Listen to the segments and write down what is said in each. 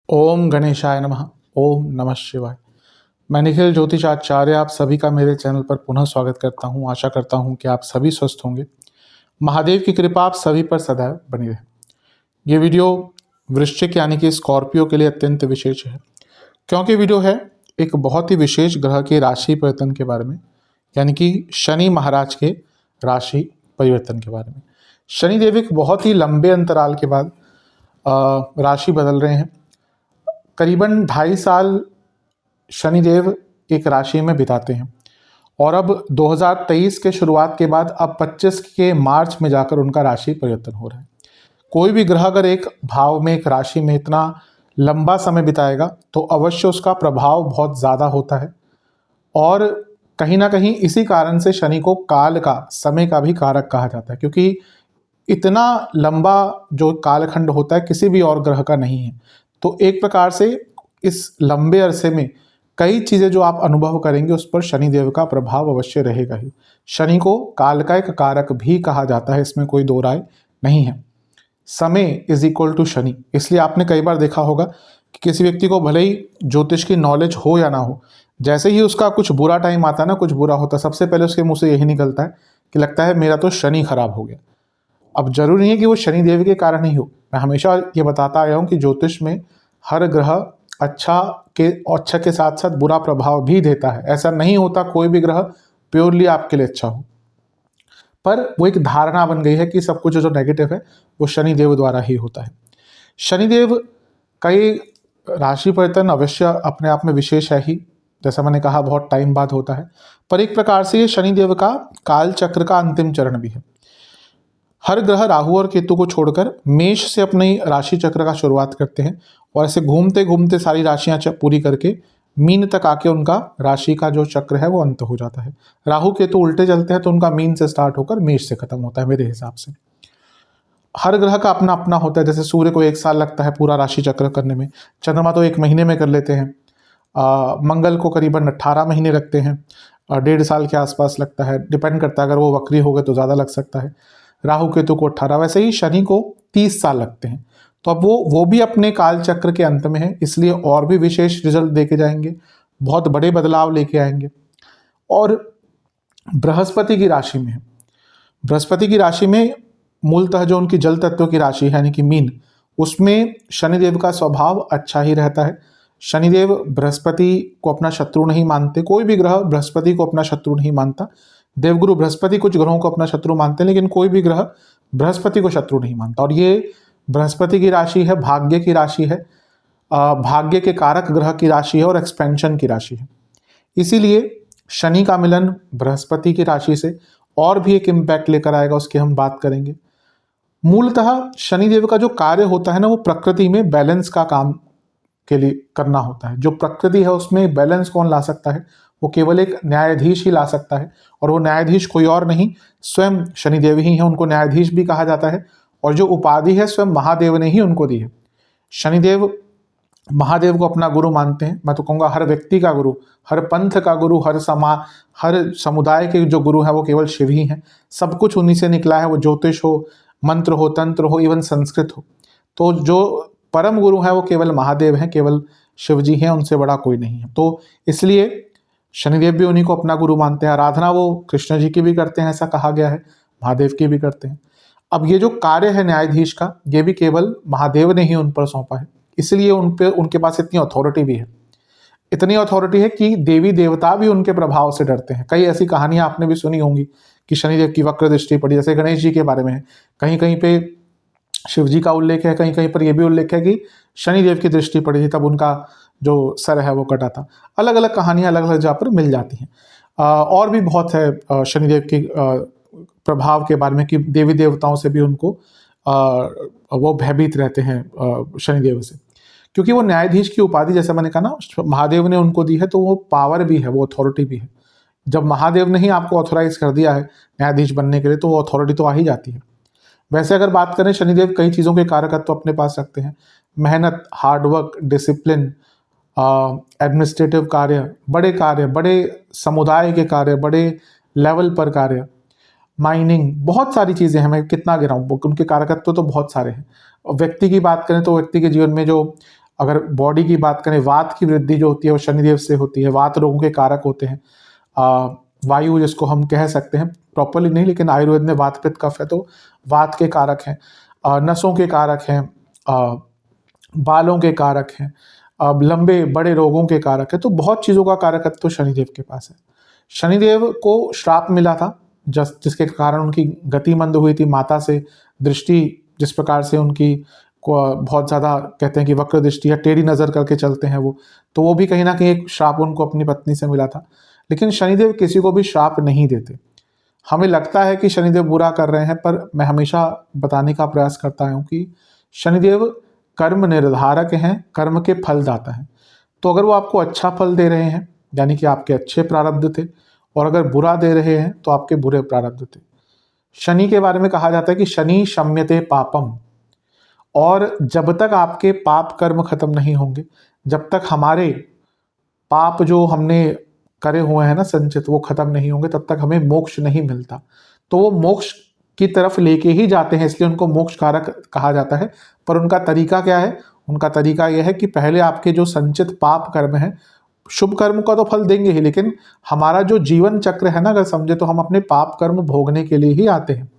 ओम गणेशाय नमः। ओम नमः शिवाय। मैं निखिल ज्योतिषाचार्य आप सभी का मेरे चैनल पर पुनः स्वागत करता हूं। आशा करता हूं कि आप सभी स्वस्थ होंगे। महादेव की कृपा आप सभी पर सदैव बनी रहे। ये वीडियो वृश्चिक यानी कि स्कॉर्पियो के लिए अत्यंत विशेष है, क्योंकि वीडियो है एक बहुत ही विशेष ग्रह के राशि परिवर्तन के बारे में, यानी कि शनि महाराज के राशि परिवर्तन के बारे में। शनिदेव एक बहुत ही लंबे अंतराल के बाद राशि बदल रहे हैं। करीबन 2.5 साल शनिदेव एक राशि में बिताते हैं और अब 2023 के शुरुआत के बाद अब 25 के मार्च में जाकर उनका राशि परिवर्तन हो रहा है। कोई भी ग्रह अगर एक भाव में, एक राशि में इतना लंबा समय बिताएगा तो अवश्य उसका प्रभाव बहुत ज़्यादा होता है। और कहीं ना कहीं इसी कारण से शनि को काल का, समय का भी कारक कहा जाता है, क्योंकि इतना लंबा जो कालखंड होता है किसी भी और ग्रह का नहीं है। तो एक प्रकार से इस लंबे अरसे में कई चीज़ें जो आप अनुभव करेंगे उस पर शनिदेव का प्रभाव अवश्य रहेगा ही। शनि को काल का एक कारक भी कहा जाता है, इसमें कोई दो राय नहीं है। समय इज इक्वल टू शनि। इसलिए आपने कई बार देखा होगा कि किसी व्यक्ति को भले ही ज्योतिष की नॉलेज हो या ना हो, जैसे ही उसका कुछ बुरा टाइम आता है ना, कुछ बुरा होता है, सबसे पहले उसके मुंह से यही निकलता है कि लगता है मेरा तो शनि खराब हो गया। अब जरूरी नहीं है कि वो शनिदेव के कारण ही हो। मैं हमेशा ये बताता आया हूँ कि ज्योतिष में हर ग्रह अच्छा के साथ साथ बुरा प्रभाव भी देता है। ऐसा नहीं होता कोई भी ग्रह प्योरली आपके लिए अच्छा हो, पर वो एक धारणा बन गई है कि सब कुछ जो नेगेटिव है वो शनिदेव द्वारा ही होता है। शनिदेव कई राशि परिवर्तन अवश्य अपने आप में विशेष है ही, जैसा मैंने कहा बहुत टाइम बाद होता है, पर एक प्रकार से ये शनिदेव का काल चक्र का अंतिम चरण भी है। हर ग्रह राहु और केतु को छोड़कर मेष से अपनी राशि चक्र का शुरुआत करते हैं और ऐसे घूमते घूमते सारी राशियां पूरी करके मीन तक आके उनका राशि का जो चक्र है वो अंत हो जाता है। राहु केतु उल्टे चलते हैं तो उनका मीन से स्टार्ट होकर मेष से खत्म होता है मेरे हिसाब से। हर ग्रह का अपना अपना होता है। जैसे सूर्य को 1 साल लगता है पूरा राशि चक्र करने में, चंद्रमा तो 1 महीने में कर लेते हैं, मंगल को करीबन 18 महीने लगते हैं, 1.5 साल के आसपास लगता है, डिपेंड करता है, अगर वो वक्री हो गए तो ज़्यादा लग सकता है। राहु केतु को 18, वैसे ही शनि को 30 साल लगते हैं। तो अब वो भी अपने काल चक्र के अंत में है, इसलिए और भी विशेष रिजल्ट देके जाएंगे, बहुत बड़े बदलाव लेके आएंगे। और बृहस्पति की राशि में है, बृहस्पति की राशि में मूलतः जो उनकी जल तत्व की राशि है यानी कि मीन, उसमें शनिदेव का स्वभाव अच्छा ही रहता है। शनिदेव बृहस्पति को अपना शत्रु नहीं मानते, कोई भी ग्रह बृहस्पति को अपना शत्रु नहीं मानता। देवगुरु बृहस्पति कुछ ग्रहों को अपना शत्रु मानते हैं, लेकिन कोई भी ग्रह बृहस्पति को शत्रु नहीं मानता। और ये बृहस्पति की राशि है, भाग्य की राशि है, भाग्य के कारक ग्रह की राशि है और एक्सपेंशन की राशि है। इसीलिए शनि का मिलन बृहस्पति की राशि से और भी एक इम्पैक्ट लेकर आएगा, उसकी हम बात करेंगे। मूलतः शनिदेव का जो कार्य होता है ना, वो प्रकृति में बैलेंस का काम के लिए करना होता है। जो प्रकृति है उसमें बैलेंस कौन ला सकता है? वो केवल एक न्यायाधीश ही ला सकता है, और वो न्यायाधीश कोई और नहीं, स्वयं शनिदेव ही है। उनको न्यायाधीश भी कहा जाता है, और जो उपाधि है स्वयं महादेव ने ही उनको दी है। शनिदेव महादेव को अपना गुरु मानते हैं। मैं तो कहूँगा हर व्यक्ति का गुरु, हर पंथ का गुरु, हर समुदाय के जो गुरु हैं वो केवल शिव ही हैं। सब कुछ उन्हीं से निकला है, वो ज्योतिष हो, मंत्र हो, तंत्र हो, इवन संस्कृत हो। तो जो परम गुरु हैं वो केवल महादेव हैं, केवल शिव जी हैं, उनसे बड़ा कोई नहीं है। तो इसलिए शनिदेव भी उन्हीं को अपना गुरु मानते हैं। आराधना वो कृष्ण जी की भी करते हैं, ऐसा कहा गया है, महादेव की भी करते हैं। अब ये जो कार्य है न्यायाधीश का, ये भी केवल महादेव ने ही उन पर सौंपा है, इसलिए उनके पास इतनी अथॉरिटी भी है। इतनी अथॉरिटी है कि देवी देवता भी उनके प्रभाव से डरते हैं। कई ऐसी कहानियां आपने भी सुनी होंगी कि शनिदेव की वक्र दृष्टि पड़ी, जैसे गणेश जी के बारे में है। कहीं कहीं पे शिव जी का उल्लेख है, कहीं कहीं पर यह भी उल्लेख है कि शनिदेव की दृष्टि पड़ी थी, तब उनका जो सर है वो कटा था। अलग अलग कहानियां अलग अलग जगह पर मिल जाती हैं। और भी बहुत है शनिदेव के प्रभाव के बारे में कि देवी देवताओं से भी उनको वो भयभीत रहते हैं शनिदेव से, क्योंकि वो न्यायाधीश की उपाधि, जैसे मैंने कहा ना, महादेव ने उनको दी है, तो वो पावर भी है, वो अथॉरिटी भी है। जब महादेव ने ही आपको ऑथोराइज कर दिया है न्यायाधीश बनने के लिए, तो वो अथॉरिटी तो आ ही जाती है। वैसे अगर बात करें, शनिदेव कई चीज़ों के कारकत्व अपने पास रखते हैं। मेहनत, हार्डवर्क, डिसिप्लिन, एडमिनिस्ट्रेटिव कार्य, बड़े समुदाय के कार्य, बड़े लेवल पर कार्य, माइनिंग, बहुत सारी चीज़ें हैं, मैं कितना गिनाऊँ, उनके कारकत्व तो बहुत सारे हैं। और व्यक्ति की बात करें तो व्यक्ति के जीवन में जो, अगर बॉडी की बात करें, वात की वृद्धि जो होती है वो शनिदेव से होती है। वात रोगों के कारक होते हैं। वायु जिसको हम कह सकते हैं, प्रॉपरली नहीं, लेकिन आयुर्वेद में वात पित्त कफ है तो वात के कारक हैं। नसों के कारक हैं, बालों के कारक हैं, लंबे बड़े रोगों के कारक है। तो बहुत चीज़ों का कारकत्व तो शनिदेव के पास है। शनिदेव को श्राप मिला था जिसके कारण उनकी गति मंद हुई थी, माता से दृष्टि जिस प्रकार से उनकी बहुत ज़्यादा, कहते हैं कि वक्र दृष्टि या टेढ़ी नज़र करके चलते हैं वो, तो वो भी कहीं ना कहीं एक श्राप उनको अपनी पत्नी से मिला था। लेकिन शनिदेव किसी को भी श्राप नहीं देते। हमें लगता है कि शनिदेव बुरा कर रहे हैं, पर मैं हमेशा बताने का प्रयास करता हूँ कि शनिदेव कर्म निर्धारक हैं, कर्म के फलदाता हैं। तो अगर वो आपको अच्छा फल दे रहे हैं यानी कि आपके अच्छे प्रारब्ध थे, और अगर बुरा दे रहे हैं तो आपके बुरे प्रारब्ध थे। शनि के बारे में कहा जाता है कि शनि शम्यते पापम, और जब तक आपके पाप कर्म खत्म नहीं होंगे, जब तक हमारे पाप जो हमने करे हुए हैं ना संचित, वो खत्म नहीं होंगे, तब तक हमें मोक्ष नहीं मिलता। तो वो मोक्ष की तरफ लेके ही जाते हैं, इसलिए उनको मोक्ष कारक कहा जाता है। पर उनका तरीका क्या है? उनका तरीका यह है कि पहले आपके जो संचित पाप कर्म है, शुभ कर्म का तो फल देंगे ही, लेकिन हमारा जो जीवन चक्र है ना, अगर समझे तो हम अपने पाप कर्म भोगने के लिए ही आते हैं।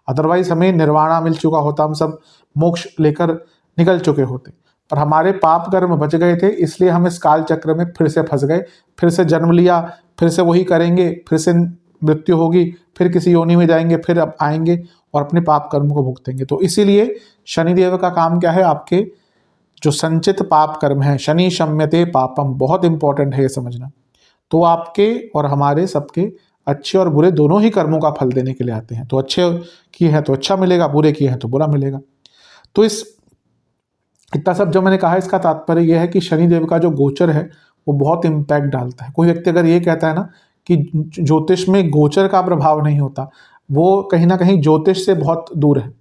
अदरवाइज हमें निर्वाणा मिल चुका होता, हम सब मोक्ष लेकर निकल चुके होते, पर हमारे पाप कर्म बच गए थे, इसलिए हम इस काल चक्र में फिर से फंस गए, फिर से जन्म लिया, फिर से वही करेंगे, फिर से मृत्यु होगी, फिर किसी योनि में जाएंगे, फिर अब आएंगे और अपने पाप कर्म को भुगतेंगे। तो इसीलिए शनिदेव का काम क्या है? आपके जो संचित पाप कर्म है, शनि शम्यते पापम, बहुत इंपॉर्टेंट है ये समझना। तो आपके और हमारे सबके अच्छे और बुरे दोनों ही कर्मों का फल देने के लिए आते हैं। तो अच्छे किए हैं तो अच्छा मिलेगा, बुरे किए हैं तो बुरा मिलेगा। तो इतना सब जो मैंने कहा, इसका तात्पर्य यह है कि शनिदेव का जो गोचर है वो बहुत इम्पैक्ट डालता है। कोई व्यक्ति अगर ये कहता है ना कि ज्योतिष में गोचर का प्रभाव नहीं होता, वो कहीं ना कहीं ज्योतिष से बहुत दूर है।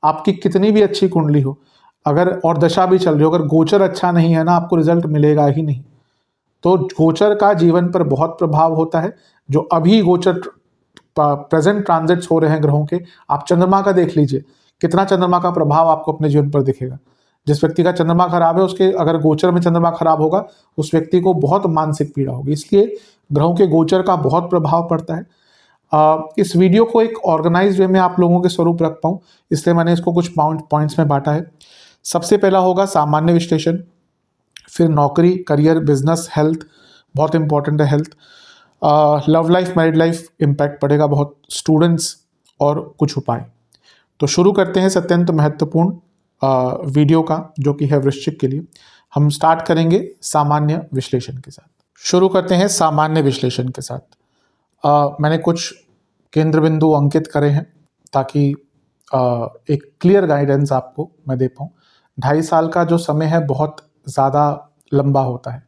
आपकी कितनी भी अच्छी कुंडली हो, अगर और दशा भी चल रही हो, अगर गोचर अच्छा नहीं है ना, आपको रिजल्ट मिलेगा ही नहीं। तो गोचर का जीवन पर बहुत प्रभाव होता है। जो अभी गोचर प्रेजेंट ट्रांजिट्स हो रहे हैं ग्रहों के, आप चंद्रमा का देख लीजिए, कितना चंद्रमा का प्रभाव आपको अपने जीवन पर दिखेगा। जिस व्यक्ति का चंद्रमा खराब है, उसके अगर गोचर में चंद्रमा खराब होगा, उस व्यक्ति को बहुत मानसिक पीड़ा होगी। इसलिए ग्रहों के गोचर का बहुत प्रभाव पड़ता है। इस वीडियो को एक ऑर्गेनाइज्ड वे में आप लोगों के स्वरूप रख पाऊँ, इसलिए मैंने इसको कुछ पॉइंट्स में बांटा है। सबसे पहला होगा सामान्य विश्लेषण, फिर नौकरी, करियर, बिजनेस, हेल्थ, बहुत इंपॉर्टेंट है health, love life, married life, impact पड़ेगा बहुत, स्टूडेंट्स, और कुछ उपाय। तो शुरू करते हैं इस अत्यंत महत्वपूर्ण वीडियो का, जो कि है वृश्चिक के लिए। हम स्टार्ट करेंगे सामान्य विश्लेषण के साथ। शुरू करते हैं सामान्य विश्लेषण के साथ। मैंने कुछ केंद्र बिंदु अंकित करे हैं ताकि एक क्लियर गाइडेंस आपको मैं दे पाऊँ। 2.5 साल का जो समय है बहुत ज़्यादा लंबा होता है,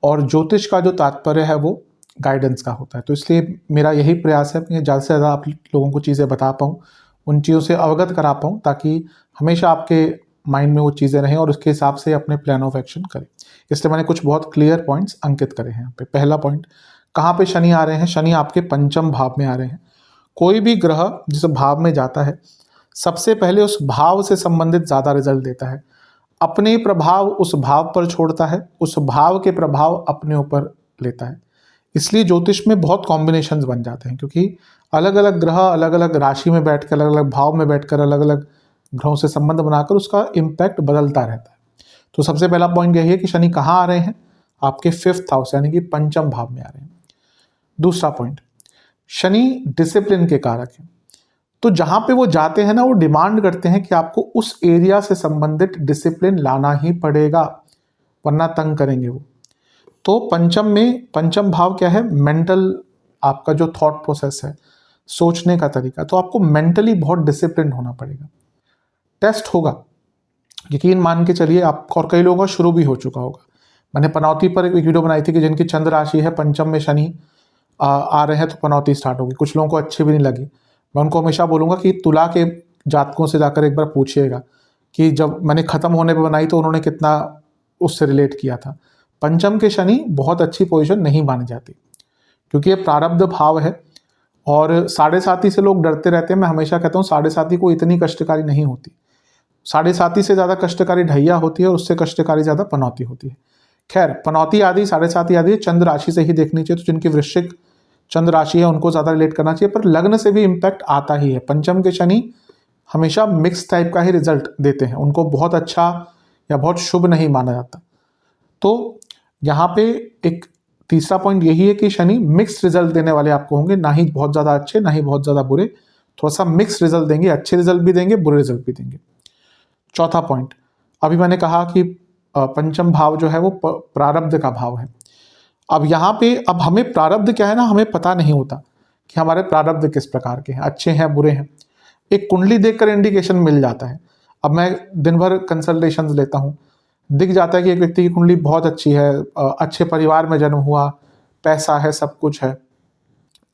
और ज्योतिष का जो तात्पर्य है वो गाइडेंस का होता है। तो इसलिए मेरा यही प्रयास है कि ज़्यादा से ज़्यादा आप लोगों को चीज़ें बता पाऊँ, उन चीज़ों से अवगत करा पाऊँ, ताकि हमेशा आपके माइंड में वो चीज़ें रहें और उसके हिसाब से अपने प्लान ऑफ एक्शन करें। इसलिए मैंने कुछ बहुत क्लियर पॉइंट्स अंकित करे हैं यहाँ पे। पहला पॉइंट, कहाँ पे शनि आ रहे हैं? शनि आपके पंचम भाव में आ रहे हैं। कोई भी ग्रह जिस भाव में जाता है, सबसे पहले उस भाव से संबंधित ज़्यादा रिजल्ट देता है। अपने प्रभाव उस भाव पर छोड़ता है, उस भाव के प्रभाव अपने ऊपर लेता है। इसलिए ज्योतिष में बहुत कॉम्बिनेशंस बन जाते हैं, क्योंकि अलग अलग ग्रह अलग अलग राशि में बैठकर, अलग अलग भाव में बैठकर, अलग अलग ग्रहों से संबंध बनाकर उसका इम्पैक्ट बदलता रहता है। तो सबसे पहला पॉइंट यही है कि शनि कहाँ आ रहे हैं? आपके 5th हाउस यानी कि पंचम भाव में आ रहे हैं। दूसरा पॉइंट, शनि डिसिप्लिन के कारक हैं। तो जहां पे वो जाते हैं ना, वो डिमांड करते हैं कि आपको उस एरिया से संबंधित डिसिप्लिन लाना ही पड़ेगा, वरना तंग करेंगे वो। तो पंचम भाव क्या है? मेंटल, आपका जो थॉट प्रोसेस है, सोचने का तरीका। तो आपको मेंटली बहुत डिसिप्लिन होना पड़ेगा। टेस्ट होगा, यकीन मान के चलिए आप, और कई लोगों का शुरू भी हो चुका होगा। मैंने पनौती पर एक वीडियो बनाई थी कि जिनकी चंद्र राशि है पंचम में शनि आ रहे हैं, तो पनौती स्टार्ट होगी। कुछ लोगों को अच्छी भी नहीं लगी। मैं उनको हमेशा बोलूँगा कि तुला के जातकों से जाकर एक बार पूछिएगा कि जब मैंने ख़त्म होने पे बनाई तो उन्होंने कितना उससे रिलेट किया था। पंचम के शनि बहुत अच्छी पोजीशन नहीं मानी जाती, क्योंकि ये प्रारब्ध भाव है और साढ़े साथी से लोग डरते रहते हैं। मैं हमेशा कहता हूँ साढ़े साथी को इतनी कष्टकारी नहीं होती। साढ़े साथी से ज़्यादा कष्टकारी ढैया होती है और उससे कष्टकारी ज़्यादा पनौती होती है। खैर, पनौती आदि साढ़े साथी आदि चंद्र राशि से ही देखनी चाहिए, तो जिनकी वृश्चिक चंद्र राशि है उनको ज़्यादा रिलेट करना चाहिए, पर लग्न से भी इम्पैक्ट आता ही है। पंचम के शनि हमेशा मिक्स टाइप का ही रिजल्ट देते हैं, उनको बहुत अच्छा या बहुत शुभ नहीं माना जाता। तो यहाँ पे एक तीसरा पॉइंट यही है कि शनि मिक्स रिजल्ट देने वाले आपको होंगे, ना ही बहुत ज़्यादा अच्छे ना ही बहुत ज़्यादा बुरे, थोड़ा सा मिक्स रिजल्ट देंगे, अच्छे रिजल्ट भी देंगे बुरे रिजल्ट भी देंगे। चौथा पॉइंट, अभी मैंने कहा कि पंचम भाव जो है वो प्रारब्ध का भाव है। अब यहाँ पे अब हमें प्रारब्ध क्या है ना, हमें पता नहीं होता कि हमारे प्रारब्ध किस प्रकार के हैं, अच्छे हैं बुरे हैं। एक कुंडली देखकर इंडिकेशन मिल जाता है। अब मैं दिन भर कंसल्टेशंस लेता हूँ, दिख जाता है कि एक व्यक्ति की कुंडली बहुत अच्छी है, अच्छे परिवार में जन्म हुआ, पैसा है, सब कुछ है,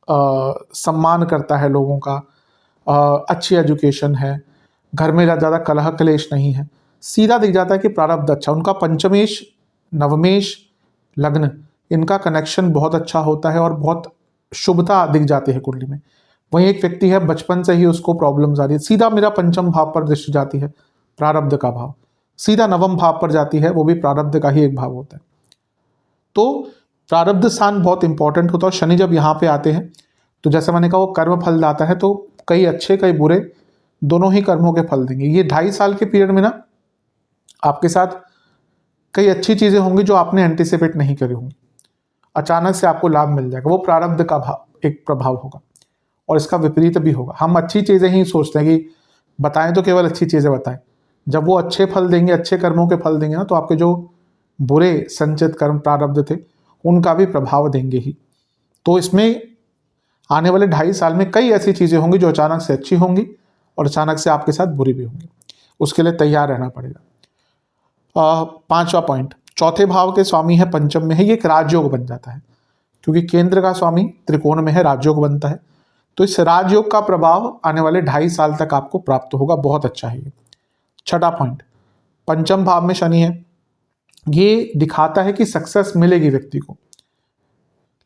सम्मान करता है लोगों का, अच्छी एजुकेशन है, घर में ज़्यादा कलह क्लेश नहीं है। सीधा दिख जाता है कि प्रारब्ध अच्छा, उनका पंचमेश नवमेश लग्न इनका कनेक्शन बहुत अच्छा होता है और बहुत शुभता दिख जाती है कुंडली में। वहीं एक व्यक्ति है बचपन से ही उसको प्रॉब्लम्स आ रही है, सीधा मेरा पंचम भाव पर दृष्टि जाती है, प्रारब्ध का भाव, सीधा नवम भाव पर जाती है, वो भी प्रारब्ध का ही एक भाव होता है। तो प्रारब्ध स्थान बहुत इंपॉर्टेंट होता है। और शनि जब यहाँ पे आते हैं तो जैसे मैंने कहा वो कर्म फल दाता है, तो कई अच्छे कई बुरे दोनों ही कर्मों के फल देंगे। ये 2.5 साल के पीरियड में ना आपके साथ कई अच्छी चीज़ें होंगी जो आपने एंटिसिपेट नहीं करी होंगी, अचानक से आपको लाभ मिल जाएगा, वो प्रारब्ध का भाव एक प्रभाव होगा। और इसका विपरीत भी होगा, हम अच्छी चीज़ें ही सोचते हैं कि बताएं तो केवल अच्छी चीज़ें बताएं, जब वो अच्छे फल देंगे, अच्छे कर्मों के फल देंगे ना, तो आपके जो बुरे संचित कर्म प्रारब्ध थे उनका भी प्रभाव देंगे ही। तो इसमें आने वाले 2.5 साल में कई ऐसी चीज़ें होंगी जो अचानक से अच्छी होंगी और अचानक से आपके साथ बुरी भी होंगी, उसके लिए तैयार रहना पड़ेगा। 5वां पॉइंट, चौथे भाव के स्वामी है पंचम में है, ये एक राजयोग बन जाता है, क्योंकि केंद्र का स्वामी त्रिकोण में है, राजयोग बनता है। तो इस राजयोग का प्रभाव आने वाले 2.5 साल तक आपको प्राप्त होगा, बहुत अच्छा है ये। 6वां पॉइंट, पंचम भाव में शनि है, ये दिखाता है कि सक्सेस मिलेगी व्यक्ति को,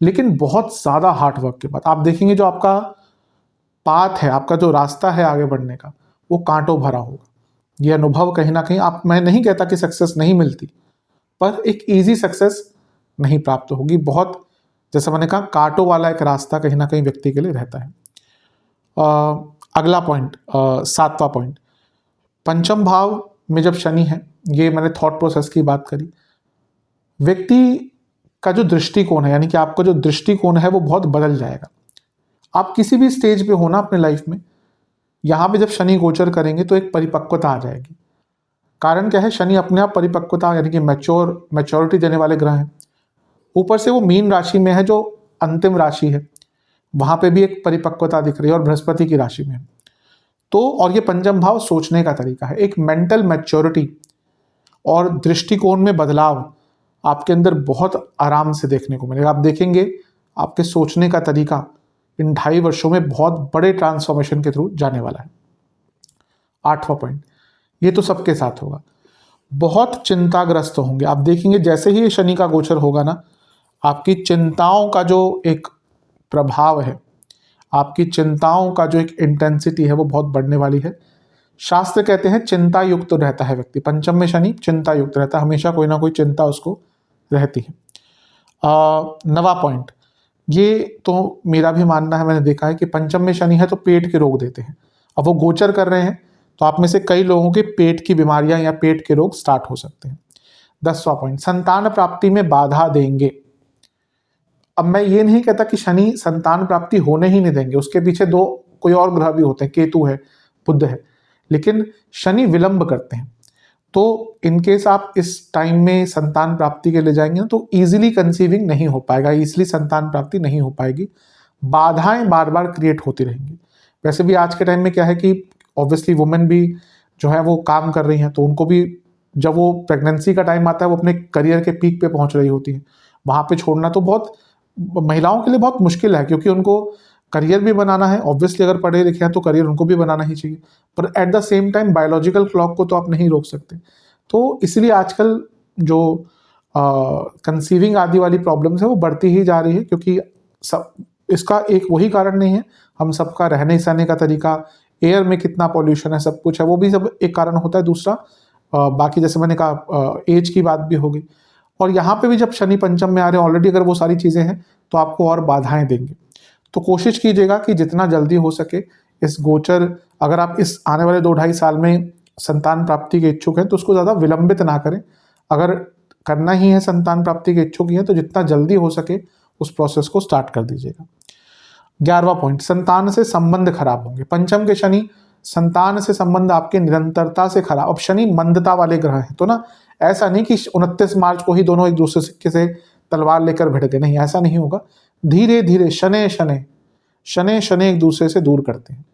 लेकिन बहुत ज़्यादा हार्डवर्क के बाद। आप देखेंगे जो आपका पाथ है, आपका जो रास्ता है आगे बढ़ने का, वो कांटों भरा होगा। ये अनुभव कहीं ना कहीं आप, मैं नहीं कहता कि सक्सेस नहीं मिलती, पर एक इजी सक्सेस नहीं प्राप्त होगी। बहुत, जैसा मैंने कहा, कांटों वाला एक रास्ता कहीं ना कहीं व्यक्ति के लिए रहता है। अगला पॉइंट, 7वां पॉइंट, पंचम भाव में जब शनि है, ये मैंने थॉट प्रोसेस की बात करी, व्यक्ति का जो दृष्टिकोण है, यानी कि आपका जो दृष्टिकोण है वो बहुत बदल जाएगा। आप किसी भी स्टेज पे हो ना अपने लाइफ में, यहाँ पे जब शनि गोचर करेंगे तो एक परिपक्वता आ जाएगी। कारण क्या है, शनि अपने आप परिपक्वता यानी कि मैच्योरिटी देने वाले ग्रह हैं। ऊपर से वो मीन राशि में है जो अंतिम राशि है, वहाँ पे भी एक परिपक्वता दिख रही है, और बृहस्पति की राशि में। तो और ये पंचम भाव सोचने का तरीका है, एक मेंटल मैच्योरिटी और दृष्टिकोण में बदलाव आपके अंदर बहुत आराम से देखने को मिलेगा। आप देखेंगे आपके सोचने का तरीका इन 2.5 वर्षों में बहुत बड़े ट्रांसफॉर्मेशन के थ्रू जाने वाला है। 8वां पॉइंट, ये तो सबके साथ होगा, बहुत चिंताग्रस्त होंगे। आप देखेंगे जैसे ही शनि का गोचर होगा ना, आपकी चिंताओं का जो एक प्रभाव है, आपकी चिंताओं का जो एक इंटेंसिटी है वो बहुत बढ़ने वाली है। शास्त्र कहते हैं चिंता युक्त रहता है व्यक्ति, पंचम में शनि चिंता युक्त रहता है, हमेशा कोई ना कोई चिंता उसको रहती है। 9वां पॉइंट, ये तो मेरा भी मानना है, मैंने देखा है कि पंचम में शनि है तो पेट के रोग देते हैं। अब वो गोचर कर रहे हैं तो आप में से कई लोगों के पेट की बीमारियां या पेट के रोग स्टार्ट हो सकते हैं। 10वां पॉइंट, संतान प्राप्ति में बाधा देंगे। अब मैं ये नहीं कहता कि शनि संतान प्राप्ति होने ही नहीं देंगे, उसके पीछे कोई और ग्रह भी होते हैं, केतु है, बुध है, लेकिन शनि विलंब करते हैं। तो इनकेस आप इस टाइम में संतान प्राप्ति के लिए जाएंगे ना, तो इजीली कंसीविंग नहीं हो पाएगा, इजीली संतान प्राप्ति नहीं हो पाएगी, बाधाएं बार बार क्रिएट होती रहेंगी। वैसे भी आज के टाइम में क्या है कि ऑब्वियसली वुमेन भी जो है वो काम कर रही हैं, तो उनको भी जब वो प्रेगनेंसी का टाइम आता है वो अपने करियर के पीक पे पहुंच रही होती है, वहाँ पे छोड़ना तो बहुत महिलाओं के लिए बहुत मुश्किल है, क्योंकि उनको करियर भी बनाना है। ऑब्वियसली अगर पढ़े लिखे हैं तो करियर उनको भी बनाना ही चाहिए, पर at the same time biological clock को तो आप नहीं रोक सकते। तो इसलिए आजकल जो कंसीविंग आदि वाली प्रॉब्लम्स है वो बढ़ती ही जा रही है, क्योंकि सब इसका एक वही कारण नहीं है, हम सबका रहने सहने का तरीका, एयर में कितना पॉल्यूशन है, सब कुछ है, वो भी सब एक कारण होता है। दूसरा बाकी जैसे मैंने कहा एज की बात भी होगी। और यहाँ पे भी जब शनि पंचम में आ रहे हैं ऑलरेडी, अगर वो सारी चीज़ें हैं तो आपको और बाधाएं देंगे। तो कोशिश कीजिएगा कि जितना जल्दी हो सके इस गोचर, अगर आप इस आने वाले 2-2.5 साल में संतान प्राप्ति के इच्छुक हैं तो उसको ज़्यादा विलंबित ना करें। अगर करना ही है, संतान प्राप्ति के इच्छुक ही हैं, तो जितना जल्दी हो सके उस प्रोसेस को स्टार्ट कर दीजिएगा। 11वां पॉइंट, संतान से संबंध खराब होंगे। पंचम के शनि, संतान से संबंध आपके निरंतरता से खराब। अब शनि मंदता वाले ग्रह हैं, तो ना ऐसा नहीं कि 29 मार्च को ही दोनों एक दूसरे सिक्के से तलवार लेकर भिड़ गए, नहीं, ऐसा नहीं होगा। धीरे धीरे शनै शनै एक दूसरे से दूर करते हैं,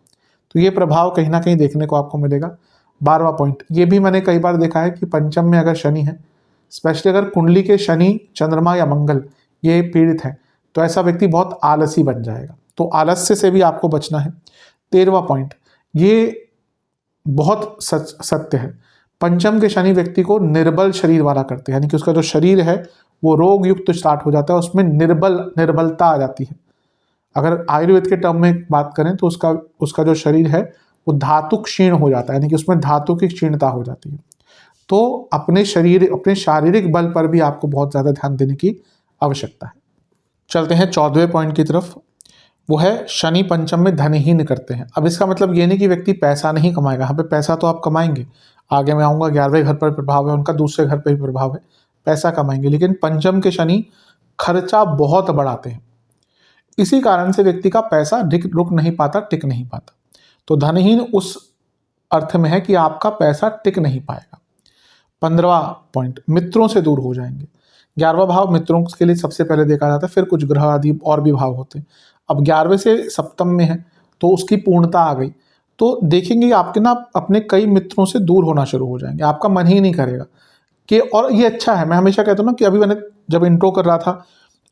तो ये प्रभाव कहीं ना कहीं देखने को आपको मिलेगा। 12वां पॉइंट, ये भी मैंने कई बार देखा है कि पंचम में अगर शनि है, स्पेशली अगर कुंडली के शनि, चंद्रमा या मंगल ये पीड़ित है, तो ऐसा व्यक्ति बहुत आलसी बन जाएगा, तो आलस्य से भी आपको बचना है। 13वां पॉइंट, ये बहुत सत्य है, पंचम के शनि व्यक्ति को निर्बल शरीर वाला करते हैं, यानी कि उसका जो शरीर है वो रोग युक्त स्टार्ट हो जाता है, उसमें निर्बलता आ जाती है। अगर आयुर्वेद के टर्म में बात करें तो उसका जो शरीर है वो धातु क्षीण हो जाता है, यानी कि उसमें धातु की क्षीणता हो जाती है। तो अपने शारीरिक बल पर भी आपको बहुत ज़्यादा ध्यान देने की आवश्यकता है। चलते हैं 14वें पॉइंट की तरफ, वो है शनि पंचम में धनहीन करते हैं। अब इसका मतलब ये नहीं कि व्यक्ति पैसा नहीं कमाएगा, यहाँ पे पैसा तो आप कमाएंगे, आगे मैं आऊँगा। 11वें घर पर प्रभाव है उनका, दूसरे घर पर भी प्रभाव है, पैसा कमाएंगे, लेकिन पंचम के शनि खर्चा बहुत बढ़ाते हैं। इसी कारण से व्यक्ति का पैसा रुक नहीं पाता, टिक नहीं पाता। तो धनहीन उस अर्थ में है कि आपका पैसा टिक नहीं पाएगा। 15वां पॉइंट, मित्रों से दूर हो जाएंगे। 11वां भाव मित्रों के लिए सबसे पहले देखा जाता है, फिर कुछ ग्रह आदि और भी भाव होते हैं। अब 11वें से सप्तम में है तो उसकी पूर्णता आ गई, तो देखेंगे आपके ना अपने कई मित्रों से दूर होना शुरू हो जाएंगे, आपका मन ही नहीं करेगा कि, और ये अच्छा है। मैं हमेशा कहता हूँ ना कि अभी मैंने जब इंट्रो कर रहा था,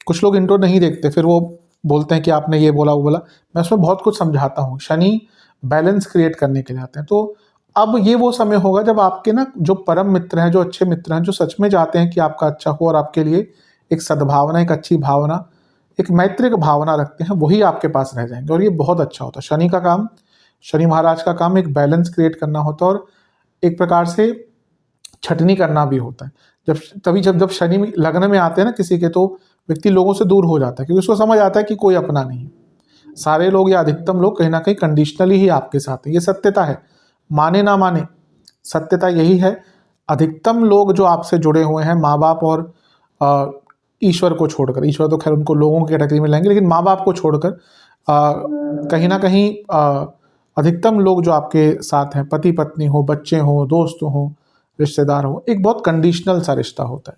कुछ लोग इंट्रो नहीं देखते, फिर वो बोलते हैं कि आपने ये बोला वो बोला, मैं उसमें बहुत कुछ समझाता हूँ। शनि बैलेंस क्रिएट करने के लिए आते हैं। तो अब ये वो समय होगा जब आपके ना जो परम मित्र हैं, जो अच्छे मित्र हैं, जो सच में चाहते हैं कि आपका अच्छा हो और आपके लिए एक सद्भावना, एक अच्छी भावना, एक मैत्रिक भावना रखते हैं, वही आपके पास रह जाएंगे, और ये बहुत अच्छा होता है। शनि का काम, शनि महाराज का काम एक बैलेंस क्रिएट करना होता है, और एक प्रकार से छटनी करना भी होता है। जब शनि लग्न में आते हैं ना किसी के, तो व्यक्ति लोगों से दूर हो जाता है, क्योंकि उसको समझ आता है कि कोई अपना नहीं है। सारे लोग या अधिकतम लोग कहीं ना कहीं कंडीशनली ही आपके साथ है, ये सत्यता है, माने ना माने सत्यता यही है। अधिकतम लोग जो आपसे जुड़े हुए हैं, माँ बाप और ईश्वर को छोड़कर, ईश्वर तो खैर उनको लोगों की कैटेगरी में लाएंगे, लेकिन माँ बाप को छोड़कर कहीं ना कहीं अधिकतम लोग जो आपके साथ हैं, पति पत्नी हो, बच्चे हो, दोस्त हो, रिश्तेदार हो, एक बहुत कंडीशनल सा रिश्ता होता है।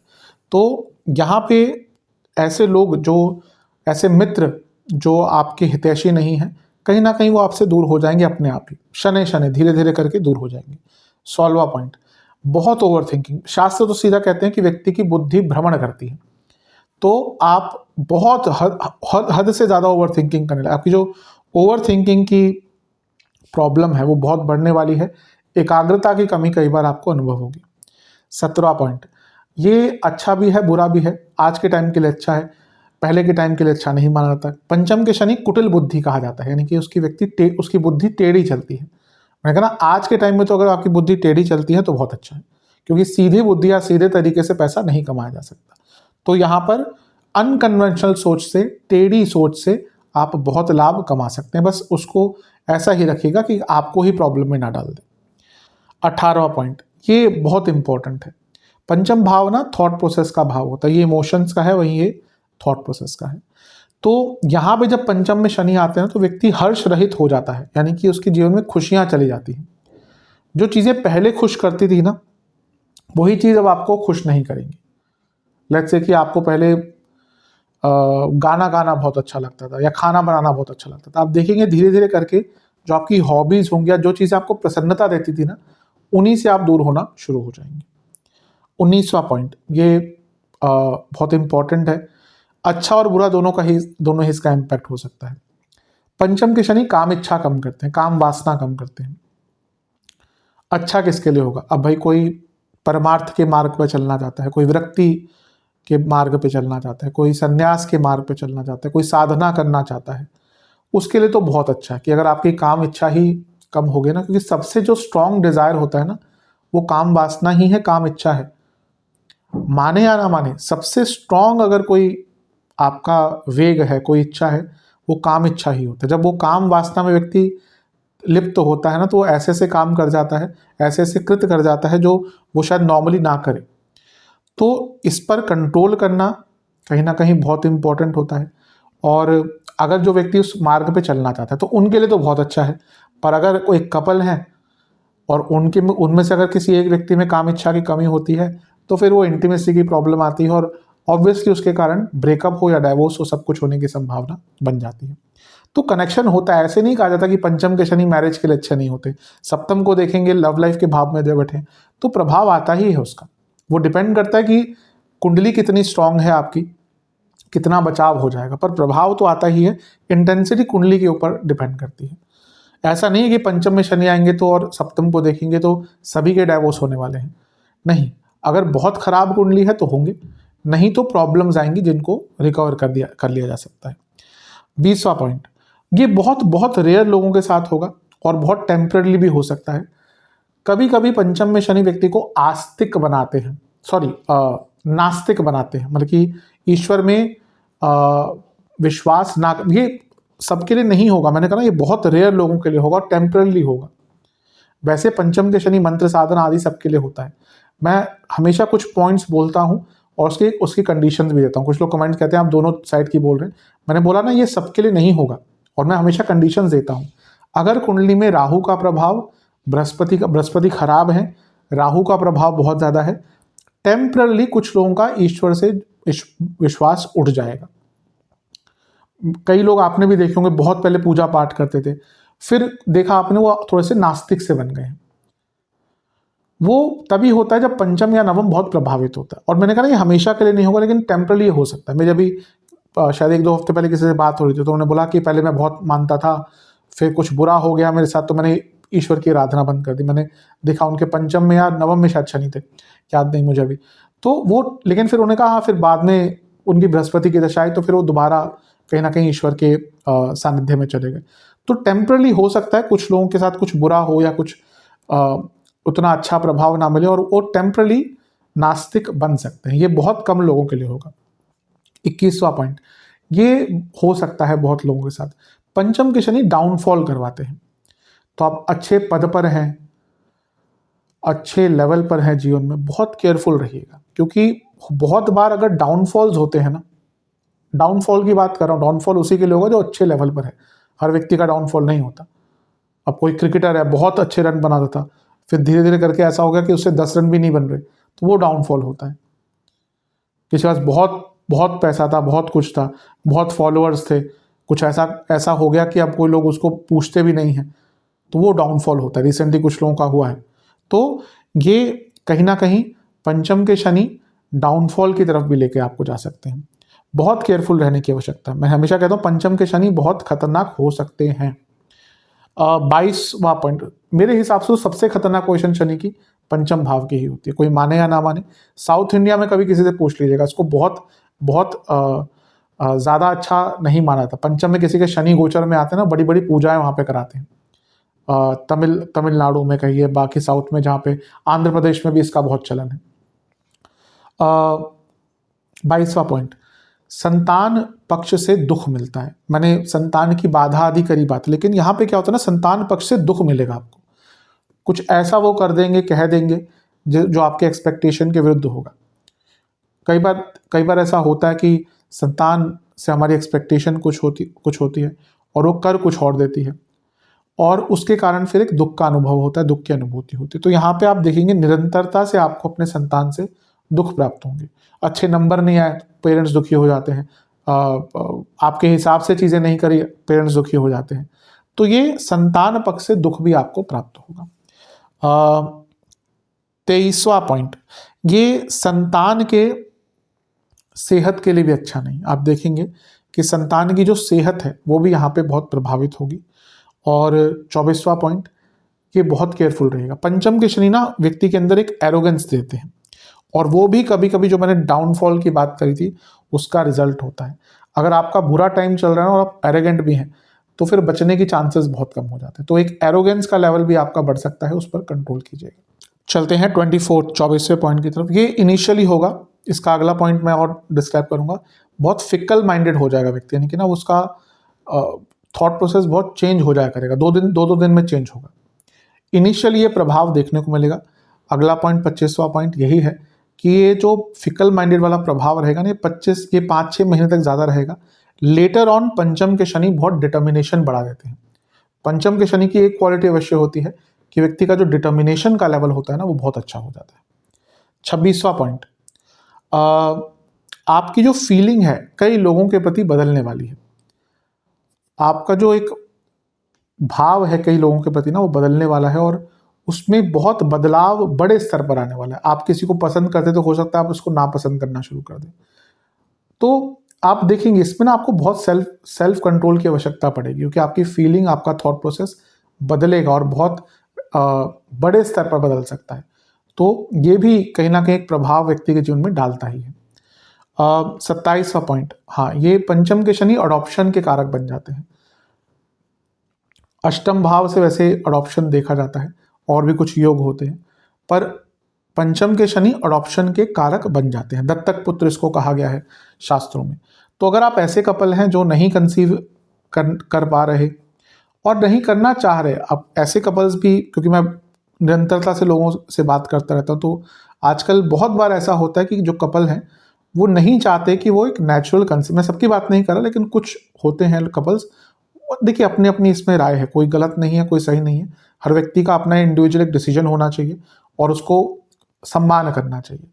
तो यहाँ पे ऐसे लोग, जो ऐसे मित्र जो आपके हितैषी नहीं हैं, कहीं ना कहीं वो आपसे दूर हो जाएंगे अपने आप ही, शनै धीरे धीरे करके दूर हो जाएंगे। 16वां पॉइंट, बहुत ओवर थिंकिंग। शास्त्र तो सीधा कहते हैं कि व्यक्ति की बुद्धि भ्रमण करती है, तो आप बहुत हद से ज़्यादा ओवर थिंकिंग करने लगे। आपकी जो ओवर थिंकिंग की प्रॉब्लम है वो बहुत बढ़ने वाली है, एकाग्रता की कमी कई बार आपको अनुभव होगी। 17वां पॉइंट, ये अच्छा भी है बुरा भी है, आज के टाइम के लिए अच्छा है, पहले के टाइम के लिए अच्छा नहीं माना जाता। पंचम के शनि कुटिल बुद्धि कहा जाता है, यानी कि उसकी बुद्धि टेढ़ी चलती है। मैंने कहा ना, आज के टाइम में तो अगर आपकी बुद्धि टेढ़ी चलती है तो बहुत अच्छा है, क्योंकि सीधी बुद्धि या सीधे तरीके से पैसा नहीं कमाया जा सकता। तो यहाँ पर अनकन्वेंशनल सोच से, टेढ़ी सोच से आप बहुत लाभ कमा सकते हैं, बस उसको ऐसा ही रखिएगा कि आपको ही प्रॉब्लम में ना डाल दे। 18वां पॉइंट, ये बहुत इंपॉर्टेंट है। पंचम भाव ना थॉट प्रोसेस का भाव होता है, ये इमोशंस का है, वहीं ये थॉट प्रोसेस का है। तो यहाँ पे जब पंचम में शनि आते हैं तो व्यक्ति हर्ष रहित हो जाता है, यानी कि उसके जीवन में खुशियाँ चली जाती हैं। जो चीज़ें पहले खुश करती थी ना, वही चीज़ अब आपको खुश नहीं करेंगी। लेट्स से कि आपको पहले गाना गाना बहुत अच्छा लगता था या खाना बनाना बहुत अच्छा लगता था, आप देखेंगे धीरे धीरे करके जो आपकी हॉबीज़ होंगी या जो चीज़ें आपको प्रसन्नता देती थी ना, उन्हीं से आप दूर होना शुरू हो जाएंगे। 19वां पॉइंट, ये बहुत इंपॉर्टेंट है। अच्छा और बुरा दोनों ही इसका इम्पैक्ट हो सकता है। पंचम के शनि काम इच्छा कम करते हैं, काम वासना कम करते हैं। अच्छा किसके लिए होगा? अब भाई कोई परमार्थ के मार्ग पर चलना चाहता है, कोई विरक्ति के मार्ग पे चलना चाहता है, कोई संन्यास के मार्ग पे चलना चाहता है, कोई साधना करना चाहता है, उसके लिए तो बहुत अच्छा है कि अगर आपकी काम इच्छा ही कम हो गई ना, क्योंकि सबसे जो स्ट्रांग डिजायर होता है ना वो काम वासना ही है, काम इच्छा है। माने या ना माने, सबसे स्ट्रांग अगर कोई आपका वेग है, कोई इच्छा है, वो काम इच्छा ही होता है। जब वो काम वासना में व्यक्ति लिप्त होता है ना, तो वो ऐसे ऐसे काम कर जाता है, ऐसे ऐसे कृत्य कर जाता है जो वो शायद नॉर्मली ना करे। तो इस पर कंट्रोल करना कहीं ना कहीं बहुत इंपॉर्टेंट होता है। और अगर जो व्यक्ति उस मार्ग पे चलना चाहता है तो उनके लिए तो बहुत अच्छा है। पर अगर कोई कपल है और उनके उनमें से अगर किसी एक व्यक्ति में काम इच्छा की कमी होती है तो फिर वो इंटीमेसी की प्रॉब्लम आती है और ऑब्वियसली उसके कारण ब्रेकअप हो या डाइवोर्स हो, सब कुछ होने की संभावना बन जाती है। तो कनेक्शन होता है, ऐसे नहीं कहा जाता कि पंचम के शनि मैरिज के लिए अच्छे नहीं होते। सप्तम को देखेंगे, लव लाइफ के भाव में दे बैठे, तो प्रभाव आता ही है उसका। वो डिपेंड करता है कि कुंडली कितनी स्ट्रांग है आपकी, कितना बचाव हो जाएगा, पर प्रभाव तो आता ही है। इंटेंसिटी कुंडली के ऊपर डिपेंड करती है। ऐसा नहीं है कि पंचम में शनि आएंगे तो और सप्तम को देखेंगे तो सभी के डाइवोर्स होने वाले हैं, नहीं। अगर बहुत खराब कुंडली है तो होंगे, नहीं तो प्रॉब्लम्स आएंगी जिनको रिकवर कर लिया जा सकता है। 20वां पॉइंट, ये बहुत बहुत रेयर लोगों के साथ होगा और बहुत टेम्पररी भी हो सकता है। कभी कभी पंचम में शनि व्यक्ति को आस्तिक बनाते हैं, नास्तिक बनाते हैं, मतलब कि ईश्वर में विश्वास ना, ये सबके लिए नहीं होगा। मैंने कहा ना, ये बहुत रेयर लोगों के लिए होगा और टेम्पररी होगा। वैसे पंचम के शनि मंत्र साधना आदि सबके लिए होता है। मैं हमेशा कुछ पॉइंट्स बोलता हूँ और उसकी कंडीशंस भी देता हूँ। कुछ लोग कमेंट कहते हैं आप दोनों साइड की बोल रहे हैं, मैंने बोला ना ये सबके लिए नहीं होगा और मैं हमेशा कंडीशंस देता हूँ। अगर कुंडली में राहु का प्रभाव, बृहस्पति खराब है, राहु का प्रभाव बहुत ज़्यादा है, टेम्परली कुछ लोगों का ईश्वर से विश्वास उठ जाएगा। कई लोग आपने भी देखे होंगे बहुत पहले पूजा पाठ करते थे, फिर देखा आपने वो थोड़े से नास्तिक से बन गए। वो तभी होता है जब पंचम या नवम बहुत प्रभावित होता है। और मैंने कहा ये हमेशा के लिए नहीं होगा, लेकिन टेम्परली हो सकता है। मैं जब भी शायद 1-2 हफ्ते पहले किसी से बात हो रही थी तो उन्होंने बोला कि पहले मैं बहुत मानता था, फिर कुछ बुरा हो गया मेरे साथ तो मैंने ईश्वर की आराधना बंद कर दी। मैंने देखा उनके पंचम में या नवम में शायद शनि थे, याद नहीं मुझे अभी। तो वो, लेकिन फिर उन्होंने कहा हाँ, फिर बाद में उनकी बृहस्पति की दशा आई तो फिर वो दोबारा कहीं ना कहीं ईश्वर के सानिध्य में चले गए। तो टेम्परली हो सकता है कुछ लोगों के साथ कुछ बुरा हो या कुछ उतना अच्छा प्रभाव ना मिले और वो टेम्परली नास्तिक बन सकते हैं। ये बहुत कम लोगों के लिए होगा। 21वां पॉइंट, ये हो सकता है बहुत लोगों के साथ। पंचम के शनि डाउनफॉल करवाते हैं। तो आप अच्छे पद पर हैं, अच्छे लेवल पर हैं जीवन में, बहुत केयरफुल रहिएगा, क्योंकि बहुत बार अगर डाउनफॉल्स होते हैं ना, डाउनफॉल की बात कर रहा हूँ, डाउनफॉल उसी के लिए होगा जो अच्छे लेवल पर है। हर व्यक्ति का डाउनफॉल नहीं होता। अब कोई क्रिकेटर है, बहुत अच्छे रन बनाता था, फिर धीरे धीरे करके ऐसा हो गया कि उससे 10 रन भी नहीं बन रहे, तो वो डाउनफॉल होता है। किसी के पास बहुत बहुत पैसा था, बहुत कुछ था, बहुत फॉलोअर्स थे, कुछ ऐसा हो गया कि अब कोई लोग उसको पूछते भी नहीं हैं, तो वो डाउनफॉल होता है। रिसेंटली कुछ लोगों का हुआ है। तो ये कहीं ना कहीं पंचम के शनि डाउनफॉल की तरफ भी लेके आपको जा सकते हैं। बहुत केयरफुल रहने की आवश्यकता है। मैं हमेशा कहता हूँ पंचम के शनि बहुत खतरनाक हो सकते हैं। 22वां पॉइंट, मेरे हिसाब से सबसे खतरनाक पोजीशन शनि की पंचम भाव की ही होती है, कोई माने या ना माने। साउथ इंडिया में कभी किसी से पूछ लीजिएगा, इसको बहुत बहुत ज़्यादा अच्छा नहीं माना था। पंचम में किसी के शनि गोचर में आते हैं ना, बड़ी बड़ी पूजाएं वहाँ पे कराते हैं। तमिलनाडु में कहिए, बाकी साउथ में, जहाँ पे आंध्र प्रदेश में भी इसका बहुत चलन है। 22वां पॉइंट, संतान पक्ष से दुख मिलता है। मैंने संतान की बाधा आदि करी बात, लेकिन यहाँ पे क्या होता है ना, संतान पक्ष से दुख मिलेगा आपको। कुछ ऐसा वो कर देंगे, कह देंगे जो आपके एक्सपेक्टेशन के विरुद्ध होगा। कई बार ऐसा होता है कि संतान से हमारी एक्सपेक्टेशन कुछ होती है और वो कर कुछ और देती है, और उसके कारण फिर एक दुख का अनुभव होता है, दुख की अनुभूति होती है। तो यहाँ पे आप देखेंगे निरंतरता से आपको अपने संतान से दुख प्राप्त होंगे। अच्छे नंबर नहीं आए, पेरेंट्स दुखी हो जाते हैं। आपके हिसाब से चीज़ें नहीं करी, पेरेंट्स दुखी हो जाते हैं। तो ये संतान पक्ष से दुख भी आपको प्राप्त होगा। 23वां पॉइंट, ये संतान के सेहत के लिए भी अच्छा नहीं। आप देखेंगे कि संतान की जो सेहत है वो भी यहाँ पे बहुत प्रभावित होगी। और 24वां पॉइंट, ये बहुत केयरफुल रहेगा। पंचम के शनि ना व्यक्ति के अंदर एक एरोगेंस देते हैं और वो भी कभी कभी जो मैंने डाउनफॉल की बात करी थी उसका रिजल्ट होता है। अगर आपका बुरा टाइम चल रहा है और आप एरोगेंट भी हैं तो फिर बचने की चांसेस बहुत कम हो जाते हैं। तो एक एरोगेंस का लेवल भी आपका बढ़ सकता है, उस पर कंट्रोल कीजिएगा। चलते हैं 24वें पॉइंट की तरफ। ये इनिशियली होगा, इसका अगला पॉइंट मैं और डिस्क्राइब करूंगा। बहुत फिकल माइंडेड हो जाएगा व्यक्ति, यानी कि ना उसका थॉट प्रोसेस बहुत चेंज हो जाया करेगा, दो दिन में चेंज होगा। इनिशियली ये प्रभाव देखने को मिलेगा। अगला पॉइंट 25वां पॉइंट यही है कि ये जो फिकल माइंडेड वाला प्रभाव रहेगा ना, ये 5-6 महीने तक ज़्यादा रहेगा। लेटर ऑन पंचम के शनि बहुत डिटर्मिनेशन बढ़ा देते हैं। पंचम के शनि की एक क्वालिटी अवश्य होती है कि व्यक्ति का जो डिटर्मिनेशन का लेवल होता है ना, वो बहुत अच्छा हो जाता है। 26वां पॉइंट, आपकी जो फीलिंग है कई लोगों के प्रति बदलने वाली है। आपका जो एक भाव है कई लोगों के प्रति ना, वो बदलने वाला है और उसमें बहुत बदलाव बड़े स्तर पर आने वाला है। आप किसी को पसंद करते तो हो सकता है आप उसको नापसंद करना शुरू कर दें। तो आप देखेंगे इसमें ना आपको बहुत सेल्फ कंट्रोल की आवश्यकता पड़ेगी, क्योंकि आपकी फीलिंग, आपका थॉट प्रोसेस बदलेगा और बहुत बड़े स्तर पर बदल सकता है। तो ये भी कहीं ना कहीं एक प्रभाव व्यक्ति के जीवन में डालता ही है। 27वां पॉइंट, हाँ, ये पंचम के शनि अडॉप्शन के कारक बन जाते हैं। अष्टम भाव से वैसे अडॉप्शन देखा जाता है और भी कुछ योग होते हैं, पर पंचम के शनि अडॉप्शन के कारक बन जाते हैं। दत्तक पुत्र इसको कहा गया है शास्त्रों में। तो अगर आप ऐसे कपल हैं जो नहीं कंसीव कर पा रहे और नहीं करना चाह रहे, अब ऐसे कपल्स भी, क्योंकि मैं निरंतरता से लोगों से बात करता रहता हूँ, तो आजकल बहुत बार ऐसा होता है कि जो कपल हैं वो नहीं चाहते कि वो एक नेचुरल कंसीव, मैं सबकी बात नहीं कर रहा, लेकिन कुछ होते हैं कपल्स। देखिए अपनी अपनी इसमें राय है, कोई गलत नहीं है, कोई सही नहीं है। हर व्यक्ति का अपना इंडिविजुअल एक डिसीजन होना चाहिए और उसको सम्मान करना चाहिए।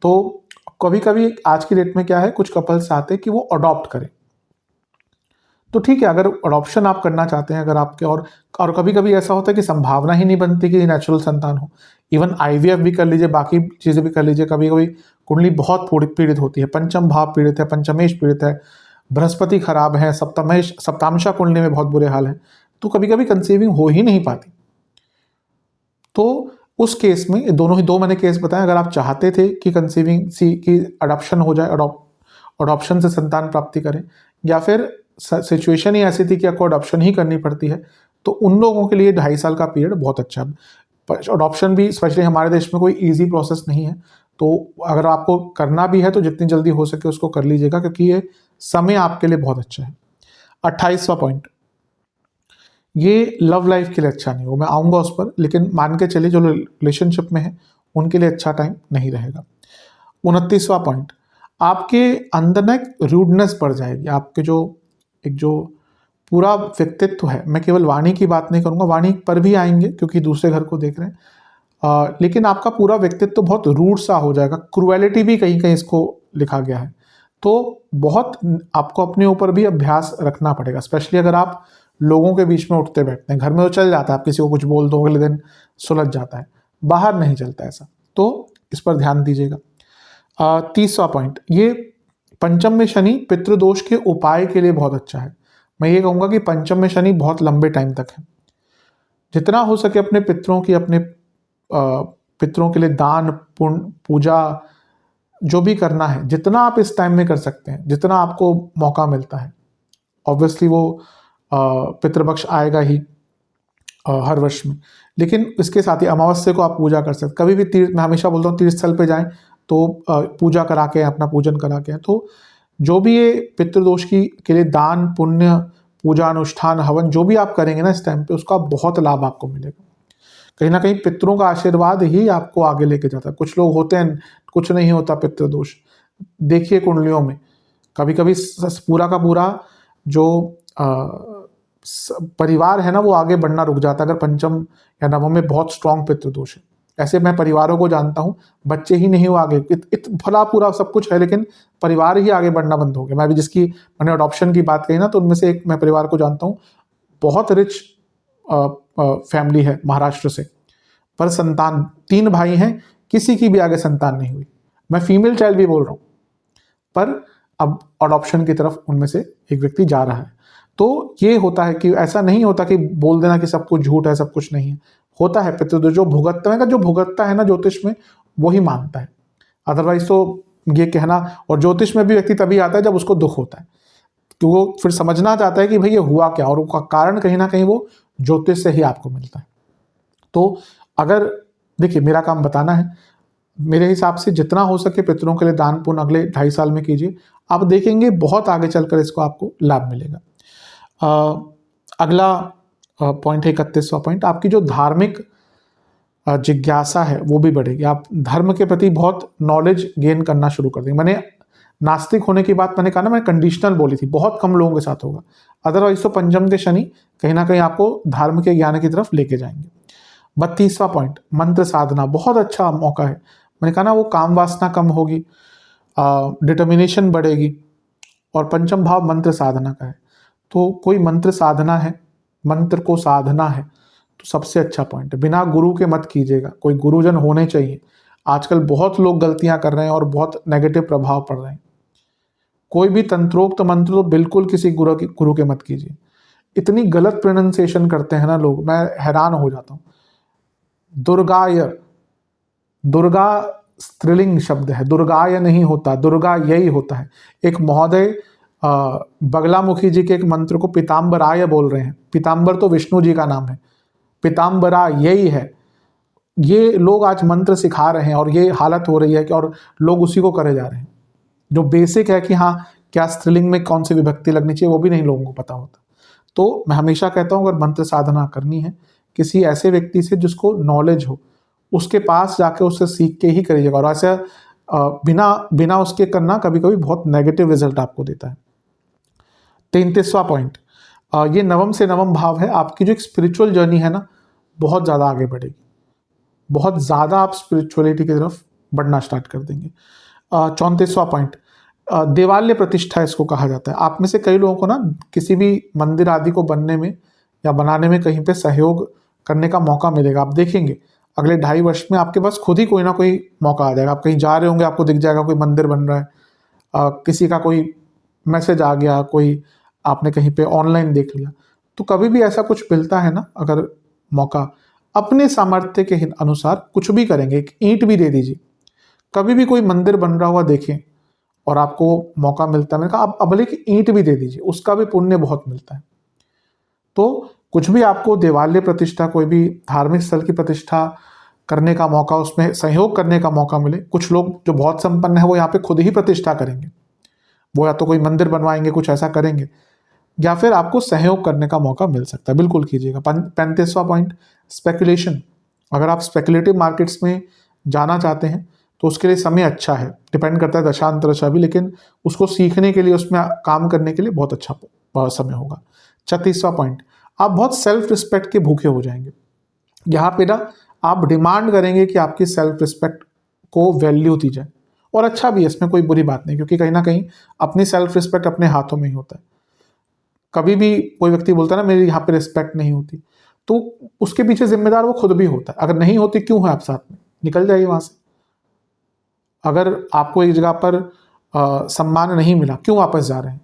तो कभी कभी आज की डेट में क्या है, कुछ कपल्स चाहते हैं कि वो अडॉप्ट करें, तो ठीक है, अगर अडॉप्शन आप करना चाहते हैं, अगर आपके और कभी कभी ऐसा होता है कि संभावना ही नहीं बनती कि नेचुरल संतान हो। इवन आईवीएफ भी कर लीजिए, बाकी चीज़ें भी कर लीजिए, कभी कभी कुंडली बहुत पीड़ित होती है, पंचम भाव पीड़ित है, पंचमेश पीड़ित है, बृहस्पति खराब है, सप्तामशा कुंडली में बहुत बुरे हाल है, तो कभी कभी कंसीविंग हो ही नहीं पाती। तो उस केस में दोनों ही दो मैंने केस बताए। अगर आप चाहते थे कि कंसीविंग की अडॉप्शन हो जाए, अडॉप्शन से संतान प्राप्ति करें, या फिर सिचुएशन ही ऐसी थी कि आपको अडॉप्शन ही करनी पड़ती है, तो उन लोगों के लिए 2.5 साल का पीरियड बहुत अच्छा है। अडॉप्शन भी स्पेशली हमारे देश में कोई इजी प्रोसेस नहीं है, तो अगर आपको करना भी है तो जितनी जल्दी हो सके उसको कर लीजिएगा, क्योंकि ये समय आपके लिए बहुत अच्छा है। 28वां पॉइंट, ये लव लाइफ के लिए अच्छा नहीं हो, मैं आऊँगा उस पर, लेकिन मान के चलिए जो रिलेशनशिप में है उनके लिए अच्छा टाइम नहीं रहेगा। 29वां पॉइंट, आपके अंदर ना एक रूडनेस बढ़ जाएगी। आपके जो पूरा व्यक्तित्व है, मैं केवल वाणी की बात नहीं करूँगा, वाणी पर भी आएंगे क्योंकि दूसरे घर को देख रहे हैं, लेकिन आपका पूरा व्यक्तित्व बहुत रूड सा हो जाएगा। क्रुएलिटी भी कहीं कहीं इसको लिखा गया है। तो बहुत आपको अपने ऊपर भी अभ्यास रखना पड़ेगा, स्पेशली अगर आप लोगों के बीच में उठते बैठते हैं। घर में तो चल जाता है, आप किसी को कुछ बोल दो अगले दिन सुलझ जाता है, बाहर नहीं चलता ऐसा, तो इस पर ध्यान दीजिएगा। 30वां पॉइंट, ये पंचम में शनि पितृदोष के उपाय के लिए बहुत अच्छा है। मैं ये कहूँगा कि पंचम में शनि बहुत लंबे टाइम तक है। जितना हो सके अपने पितरों के लिए दान पुण्य पूजा जो भी करना है, जितना आप इस टाइम में कर सकते हैं, जितना आपको मौका मिलता है। ऑब्वियसली वो पितृपक्ष आएगा ही हर वर्ष में, लेकिन इसके साथ ही अमावस्या को आप पूजा कर सकते। कभी भी तीर्थ, मैं हमेशा बोलता हूँ तीर्थ स्थल पे जाएं तो पूजा करा के, अपना पूजन करा के। तो जो भी ये पितृदोष के लिए दान पुण्य पूजा अनुष्ठान हवन जो भी आप करेंगे ना इस टाइम पे, उसका बहुत लाभ आपको मिलेगा। कहीं ना कहीं पितरों का आशीर्वाद ही आपको आगे लेके जाता है। कुछ लोग होते हैं कुछ नहीं होता पितृदोष, देखिए कुंडलियों में कभी कभी पूरा का पूरा जो परिवार है ना वो आगे बढ़ना रुक जाता है अगर पंचम या नवम में बहुत स्ट्रांग पितृदोष है। ऐसे मैं परिवारों को जानता हूँ, बच्चे ही नहीं हो आगे, भला पूरा सब कुछ है लेकिन परिवार ही आगे बढ़ना बंद हो गया। मैं भी मैंने अडॉप्शन की बात कही ना, तो उनमें से एक मैं परिवार को जानता हूँ, बहुत रिच फैमिली है महाराष्ट्र से, पर संतान 3 भाई हैं, किसी की भी आगे संतान नहीं हुई। मैं फीमेल चाइल्ड भी बोल रहा हूँ, पर अब अडॉप्शन की तरफ उनमें से एक व्यक्ति जा रहा है। तो ये होता है कि ऐसा नहीं होता कि बोल देना कि सब कुछ झूठ है, सब कुछ नहीं है, होता है पितृदोष। जो भुगतता है ना ज्योतिष में, वही मानता है। अदरवाइज तो ये कहना, और ज्योतिष में भी व्यक्ति तभी आता है जब उसको दुख होता है, तो वो फिर समझना चाहता है कि भाई ये हुआ क्या, और उसका कारण कहीं ना कहीं वो ज्योतिष से ही आपको मिलता है। तो अगर देखिए, मेरा काम बताना है, मेरे हिसाब से जितना हो सके पितरों के लिए दान पुण्य अगले 2.5 साल में कीजिए, आप देखेंगे बहुत आगे चलकर इसको आपको लाभ मिलेगा। अगला पॉइंट है 31वां पॉइंट, आपकी जो धार्मिक जिज्ञासा है वो भी बढ़ेगी। आप धर्म के प्रति बहुत नॉलेज गेन करना शुरू कर देंगे। मैंने नास्तिक होने की बात मैंने कहा ना, मैं कंडीशनल बोली थी, बहुत कम लोगों के साथ होगा। अदरवाइज तो पंचम के शनि कहीं ना कहीं आपको धर्म के ज्ञान की तरफ लेके जाएंगे। 32वां पॉइंट, मंत्र साधना, बहुत अच्छा मौका है। मैंने कहा ना, वो काम वासना कम होगी, डिटर्मिनेशन बढ़ेगी, और पंचम भाव मंत्र साधना का है। तो कोई मंत्र साधना है, मंत्र को साधना है, तो सबसे अच्छा पॉइंट है। बिना गुरु के मत कीजिएगा, कोई गुरुजन होने चाहिए। आजकल बहुत लोग गलतियां कर रहे हैं और बहुत नेगेटिव प्रभाव पड़ रहे हैं। कोई भी तंत्रोक्त मंत्र तो बिल्कुल किसी गुरु के मत कीजिए। इतनी गलत प्रोनाउंसिएशन करते हैं ना लोग, मैं हैरान हो जाता हूँ। दुर्गाय, दुर्गा स्त्रीलिंग शब्द है, दुर्गाय नहीं होता, दुर्गा यही होता है। एक महोदय बगलामुखी जी के एक मंत्र को पीताम्बराय बोल रहे हैं। पीताम्बर तो विष्णु जी का नाम है, पीताम्बरा यही है। ये लोग आज मंत्र सिखा रहे हैं और ये हालत हो रही है कि, और लोग उसी को करे जा रहे हैं। जो बेसिक है कि हाँ, क्या स्त्रीलिंग में कौन सी विभक्ति लगनी चाहिए, वो भी नहीं लोगों को पता होता। तो मैं हमेशा कहता हूँ, अगर मंत्र साधना करनी है किसी ऐसे व्यक्ति से जिसको नॉलेज हो, उसके पास जाके उससे सीख के ही करिएगा। और ऐसा बिना बिना उसके करना कभी कभी बहुत नेगेटिव रिजल्ट आपको देता है। 33वां पॉइंट, ये नवम से नवम भाव है। आपकी जो एक स्पिरिचुअल जर्नी है ना, बहुत ज़्यादा आगे बढ़ेगी, बहुत ज़्यादा आप स्पिरिचुअलिटी की तरफ बढ़ना स्टार्ट कर देंगे। 34वां पॉइंट, देवालय प्रतिष्ठा इसको कहा जाता है। आप में से कई लोगों को ना किसी भी मंदिर आदि को बनने में या बनाने में कहीं पे सहयोग करने का मौका मिलेगा। आप देखेंगे अगले 2.5 वर्ष में आपके पास खुद ही कोई ना कोई मौका आ जाएगा। आप कहीं जा रहे होंगे, आपको दिख जाएगा कोई मंदिर बन रहा है, किसी का कोई मैसेज आ गया, कोई आपने कहीं पे ऑनलाइन देख लिया। तो कभी भी ऐसा कुछ मिलता है ना, अगर मौका, अपने सामर्थ्य के अनुसार कुछ भी करेंगे, एक ईंट भी दे दीजिए। कभी भी कोई मंदिर बन रहा हुआ देखें और आपको मौका मिलता है, मैंने कहा आप भले की ईंट भी दे दीजिए, उसका भी पुण्य बहुत मिलता है। तो कुछ भी आपको देवालय प्रतिष्ठा, कोई भी धार्मिक स्थल की प्रतिष्ठा करने का मौका, उसमें सहयोग करने का मौका मिले। कुछ लोग जो बहुत संपन्न है वो यहाँ पे खुद ही प्रतिष्ठा करेंगे, वो या तो कोई मंदिर बनवाएंगे, कुछ ऐसा करेंगे, या फिर आपको सहयोग करने का मौका मिल सकता है, बिल्कुल कीजिएगा। 35वां पॉइंट, स्पेकुलेशन। अगर आप स्पेकुलेटिव मार्केट्स में जाना चाहते हैं तो उसके लिए समय अच्छा है, डिपेंड करता है दशांतरशा भी, लेकिन उसको सीखने के लिए, उसमें काम करने के लिए बहुत अच्छा समय होगा। 36वां पॉइंट, आप बहुत सेल्फ रिस्पेक्ट के भूखे हो जाएंगे। यहाँ पे ना आप डिमांड करेंगे कि आपकी सेल्फ रिस्पेक्ट को वैल्यू दी जाए, और अच्छा भी है, इसमें कोई बुरी बात नहीं, क्योंकि कहीं ना कहीं अपनी सेल्फ रिस्पेक्ट अपने हाथों में ही होता है। कभी भी कोई व्यक्ति बोलता है ना मेरी यहाँ पे रिस्पेक्ट नहीं होती, तो उसके पीछे जिम्मेदार वो खुद भी होता है। अगर नहीं होती क्यों है आप साथ में, निकल जाइए वहां से। अगर आपको एक जगह पर सम्मान नहीं मिला, क्यों वापस जा रहे हैं?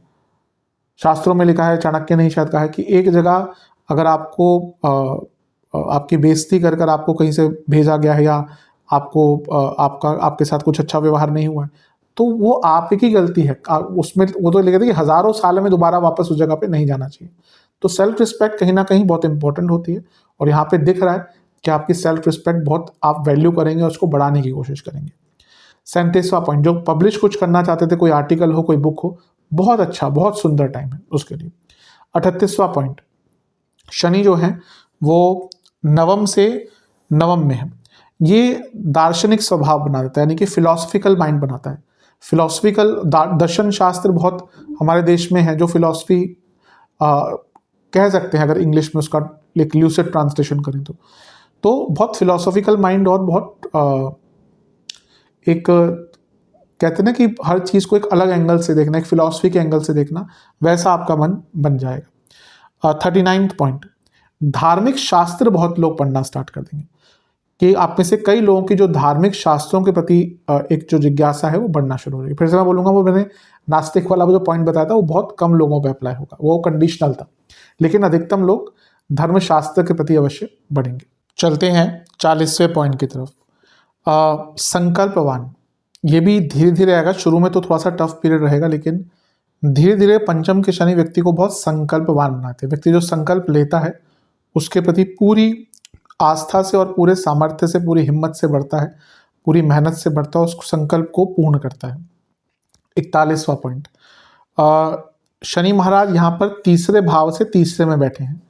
शास्त्रों में लिखा है, चाणक्य ने ही शायद कहा है कि एक जगह अगर आपको आपकी बेइज्जती कर कर आपको कहीं से भेजा गया है, या आपको आपके साथ कुछ अच्छा व्यवहार नहीं हुआ है, तो वो आप की गलती है। उसमें वो तो लिखा था कि हजारों साल में दोबारा वापस उस जगह पे नहीं जाना चाहिए। तो सेल्फ रिस्पेक्ट कहीं ना कहीं बहुत इंपॉर्टेंट होती है, और यहाँ पे दिख रहा है कि आपकी सेल्फ रिस्पेक्ट बहुत आप वैल्यू करेंगे और उसको बढ़ाने की कोशिश करेंगे। 37वां पॉइंट, जो पब्लिश कुछ करना चाहते थे, कोई आर्टिकल हो, कोई बुक हो, बहुत अच्छा, बहुत सुंदर टाइम है उसके लिए। 38वां पॉइंट, शनि जो है वो नवम से नवम में है। ये दार्शनिक स्वभाव बना देता है, यानी कि फिलोसफिकल माइंड बनाता है। फिलोसफिकल दर्शन शास्त्र बहुत हमारे देश में है, जो फिलोसफी कह सकते हैं, अगर इंग्लिश में उसका एक ल्यूसिड ट्रांसलेशन करें तो बहुत फिलोसफिकल माइंड, और बहुत एक कहते हैं ना कि हर चीज़ को एक अलग एंगल से देखना, एक फिलॉसफी के एंगल से देखना, वैसा आपका मन बन जाएगा। 39वां पॉइंट, धार्मिक शास्त्र बहुत लोग पढ़ना स्टार्ट कर देंगे, कि आप में से कई लोगों की जो धार्मिक शास्त्रों के प्रति एक जो जिज्ञासा है वो बढ़ना शुरू हो रही है। फिर से मैं बोलूँगा, वो मैंने नास्तिक वाला जो पॉइंट बताया था वो बहुत कम लोगों पर अप्लाई होगा, वो कंडीशनल था, लेकिन अधिकतम लोग धर्मशास्त्र के प्रति अवश्य बढ़ेंगे। चलते हैं 40वें पॉइंट की तरफ। संकल्पवान, ये भी धीरे धीरे आएगा, शुरू में तो थोड़ा सा टफ पीरियड रहेगा, लेकिन धीरे धीरे पंचम के शनि व्यक्ति को बहुत संकल्पवान बनाते हैं। व्यक्ति जो संकल्प लेता है उसके प्रति पूरी आस्था से और पूरे सामर्थ्य से, पूरी हिम्मत से बढ़ता है, पूरी मेहनत से बढ़ता है, उस संकल्प को पूर्ण करता है। 41वां पॉइंट, शनि महाराज यहाँ पर तीसरे भाव से तीसरे में बैठे हैं।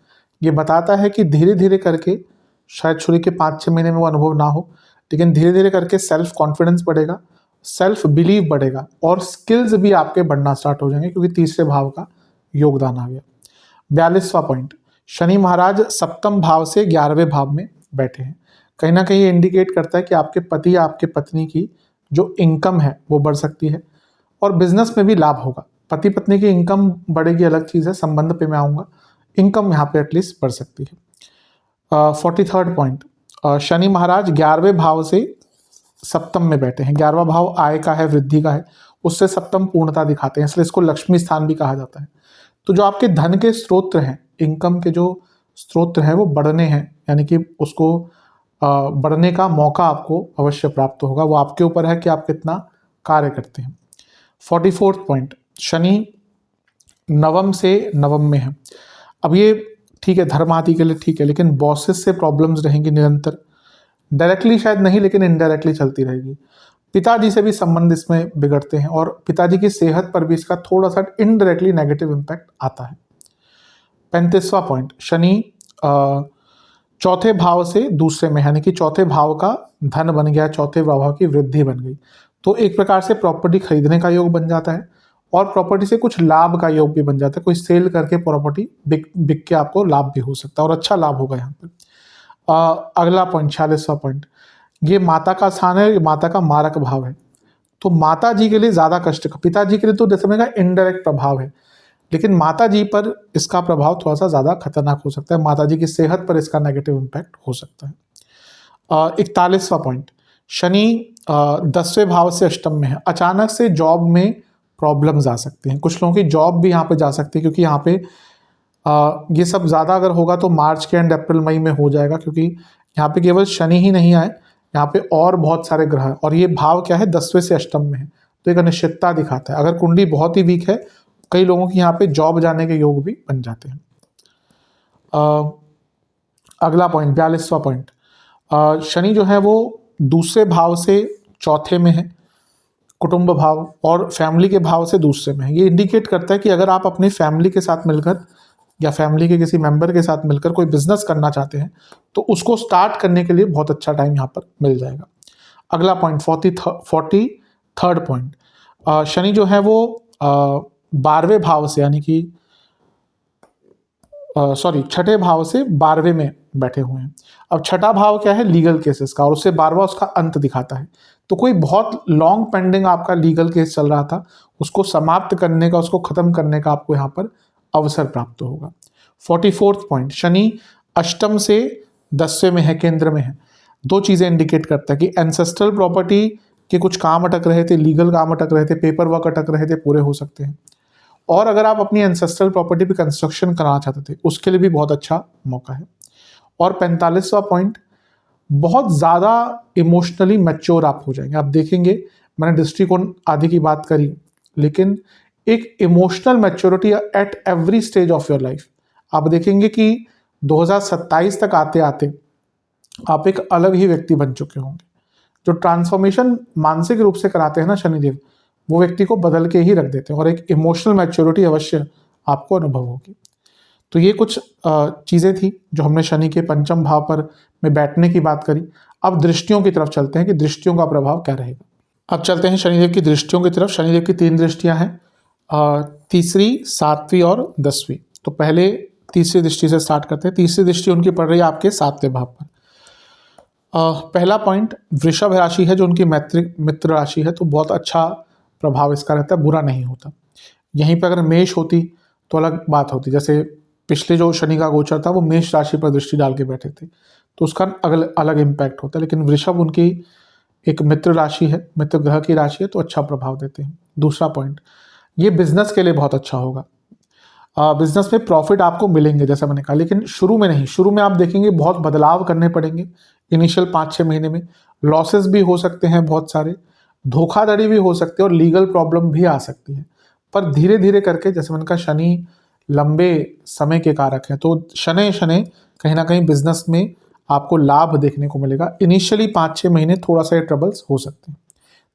ये बताता है कि धीरे धीरे करके, शायद शुरू के 5-6 महीने में वो अनुभव ना हो, लेकिन धीरे धीरे करके सेल्फ कॉन्फिडेंस बढ़ेगा, सेल्फ बिलीव बढ़ेगा और स्किल्स भी आपके बढ़ना स्टार्ट हो जाएंगे, क्योंकि तीसरे भाव का योगदान आ गया। 42वां पॉइंट, शनि महाराज सप्तम भाव से 11वें भाव में बैठे हैं। कहीं ना कहीं ये इंडिकेट करता है कि आपके पति या आपके पत्नी की जो इनकम है वो बढ़ सकती है और बिजनेस में भी लाभ होगा। पति पत्नी की इनकम बढ़ेगी अलग चीज़ है, संबंध पे मैं आऊँगा, इनकम यहाँ पे एटलीस्ट बढ़ सकती है। 43rd पॉइंट, शनि महाराज 11वें भाव से सप्तम में बैठे हैं। 11वां भाव आय का है, वृद्धि का है, उससे सप्तम पूर्णता दिखाते हैं, इसलिए इसको लक्ष्मी स्थान भी कहा जाता है। तो जो आपके धन के स्रोत हैं, इनकम के जो स्रोत हैं वो बढ़ने हैं, यानी कि उसको बढ़ने का मौका आपको अवश्य प्राप्त होगा। वो आपके ऊपर है कि आप कितना कार्य करते हैं। 44th पॉइंट, शनि नवम से नवम में है। अब ये ठीक है, धर्म आदि के लिए ठीक है, लेकिन बॉसेस से प्रॉब्लम्स रहेंगी निरंतर, डायरेक्टली शायद नहीं लेकिन इनडायरेक्टली चलती रहेगी। पिताजी से भी संबंध इसमें बिगड़ते हैं और पिताजी की सेहत पर भी इसका थोड़ा सा इनडायरेक्टली नेगेटिव इम्पैक्ट आता है। 35वां पॉइंट, शनि चौथे भाव से दूसरे में, यानी कि चौथे भाव का धन बन गया, चौथे भाव की वृद्धि बन गई, तो एक प्रकार से प्रॉपर्टी खरीदने का योग बन जाता है और प्रॉपर्टी से कुछ लाभ का योग भी बन जाता है। कोई सेल करके प्रॉपर्टी बिक के आपको लाभ भी हो सकता है और अच्छा लाभ होगा यहाँ पे। अगला पॉइंट 46वां पॉइंट, ये माता का स्थान है, ये माता का मारक भाव है, तो माता जी के लिए ज़्यादा कष्ट का, पिताजी के लिए तो जैसे मैंने कहा इनडायरेक्ट प्रभाव है, लेकिन माता जी पर इसका प्रभाव थोड़ा सा ज़्यादा खतरनाक हो सकता है, माता जी की सेहत पर इसका नेगेटिव इम्पैक्ट हो सकता है। 41वां पॉइंट, शनि 10वें भाव से अष्टम में है। अचानक से जॉब में प्रॉब्लम्स आ सकते हैं, कुछ लोगों की जॉब भी यहाँ पे जा सकती है, क्योंकि यहाँ पे ये सब ज़्यादा अगर होगा तो मार्च के एंड अप्रैल मई में हो जाएगा, क्योंकि यहाँ पे केवल शनि ही नहीं आए, यहाँ पे और बहुत सारे ग्रह हैं और ये भाव क्या है 10वें से अष्टम में है, तो एक अनिश्चितता दिखाता है। अगर कुंडली बहुत ही वीक है, कई लोगों की यहाँ पे जॉब जाने के योग भी बन जाते हैं। अगला पॉइंट 42वां पॉइंट, शनि जो है वो दूसरे भाव से चौथे में है, कुटुंब भाव, और फैमिली के भाव से दूसरे में है। ये इंडिकेट करता है कि अगर आप अपनी फैमिली के साथ मिलकर या फैमिली के किसी मेंबर के साथ मिलकर कोई बिजनेस करना चाहते हैं तो उसको स्टार्ट करने के लिए बहुत अच्छा टाइम यहाँ पर मिल जाएगा। अगला पॉइंट 43rd पॉइंट, शनि जो है वो 12वें भाव से, यानी कि छठे भाव से 12वें में बैठे हुए हैं। अब छठा भाव क्या है, लीगल केसेस का, और उससे 12वां उसका अंत दिखाता है। तो कोई बहुत लॉन्ग पेंडिंग आपका लीगल केस चल रहा था, उसको समाप्त करने का, उसको खत्म करने का आपको यहाँ पर अवसर प्राप्त होगा। 44th पॉइंट, शनि अष्टम से 10वें में है, केंद्र में है। दो चीज़ें इंडिकेट करता है कि एंसेस्ट्रल प्रॉपर्टी के कुछ काम अटक रहे थे, लीगल काम अटक रहे थे, पेपर वर्क अटक रहे थे, पूरे हो सकते हैं। और अगर आप अपनी एंसेस्ट्रल प्रॉपर्टी पे कंस्ट्रक्शन कराना चाहते थे उसके लिए भी बहुत अच्छा मौका है। और 45वां पॉइंट, बहुत ज़्यादा इमोशनली मैच्योर आप हो जाएंगे। आप देखेंगे, मैंने दृष्टिकोण आदि की बात करी, लेकिन एक emotional maturity at every stage of your life आप देखेंगे कि 2027 तक आते आते आप एक अलग ही व्यक्ति बन चुके होंगे। जो ट्रांसफॉर्मेशन मानसिक रूप से कराते हैं ना शनिदेव, वो व्यक्ति को बदल के ही रख देते हैं और एक इमोशनल मैच्योरिटी अवश्य आपको अनुभव होगी। तो ये कुछ चीज़ें थी जो हमने शनि के पंचम भाव पर में बैठने की बात करी। अब दृष्टियों की तरफ चलते हैं कि दृष्टियों का प्रभाव क्या रहेगा। अब चलते हैं शनिदेव की दृष्टियों की तरफ। शनिदेव की 3 दृष्टियां हैं, तीसरी, 7वीं और 10वीं। तो पहले तीसरी दृष्टि से स्टार्ट करते हैं। तीसरी दृष्टि उनकी पड़ रही है आपके 7वें भाव पर। पहला पॉइंट वृषभ राशि है जो उनकी मित्र राशि है, तो बहुत अच्छा प्रभाव इसका रहता है, बुरा नहीं होता। यहीं पर अगर मेष होती तो अलग बात होती, जैसे पिछले जो शनि का गोचर था वो मेष राशि पर दृष्टि डाल के बैठे थे तो उसका अलग इम्पैक्ट होता है, लेकिन वृषभ उनकी एक मित्र राशि है, मित्र ग्रह की राशि है, तो अच्छा प्रभाव देते हैं। दूसरा पॉइंट, ये बिजनेस के लिए बहुत अच्छा होगा। बिजनेस में प्रॉफिट आपको मिलेंगे जैसा मैंने कहा, लेकिन शुरू में नहीं। शुरू में आप देखेंगे बहुत बदलाव करने पड़ेंगे, इनिशियल 5-6 महीने में लॉसेस भी हो सकते हैं बहुत सारे, धोखाधड़ी भी हो सकती है और लीगल प्रॉब्लम भी आ सकती है। पर धीरे धीरे करके, जैसे मैंने कहा शनि लंबे समय के कारक हैं, तो शनै शनै कहीं ना कहीं बिजनेस में आपको लाभ देखने को मिलेगा। इनिशियली 5-6 महीने थोड़ा सा ये ट्रबल्स हो सकते हैं।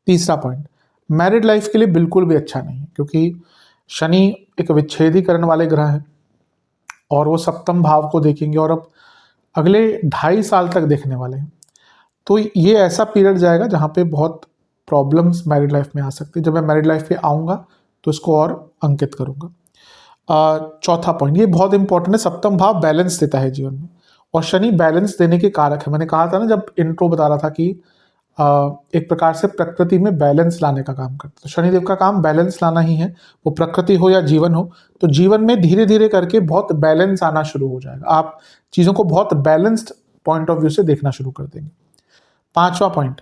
तीसरा पॉइंट, मैरिड लाइफ के लिए बिल्कुल भी अच्छा नहीं है, क्योंकि शनि एक विच्छेदीकरण वाले ग्रह है और वो सप्तम भाव को देखेंगे और अब अगले 2.5 साल तक देखने वाले हैं। तो ये ऐसा पीरियड जाएगा जहाँ पे बहुत प्रॉब्लम्स मैरिड लाइफ में आ सकती है। जब मैं मैरिड लाइफ पे आऊँगा तो इसको और अंकित करूँगा। चौथा पॉइंट, ये बहुत इंपॉर्टेंट है, सप्तम भाव बैलेंस देता है जीवन में और शनि बैलेंस देने के कारक है। मैंने कहा था ना जब इंट्रो बता रहा था कि एक प्रकार से प्रकृति में बैलेंस लाने का काम करता है। तो शनिदेव का काम बैलेंस लाना ही है, वो प्रकृति हो या जीवन हो। तो जीवन में धीरे धीरे करके बहुत बैलेंस आना शुरू हो जाएगा, आप चीज़ों को बहुत बैलेंस्ड पॉइंट ऑफ व्यू से देखना शुरू कर देंगे। पांचवा पॉइंट,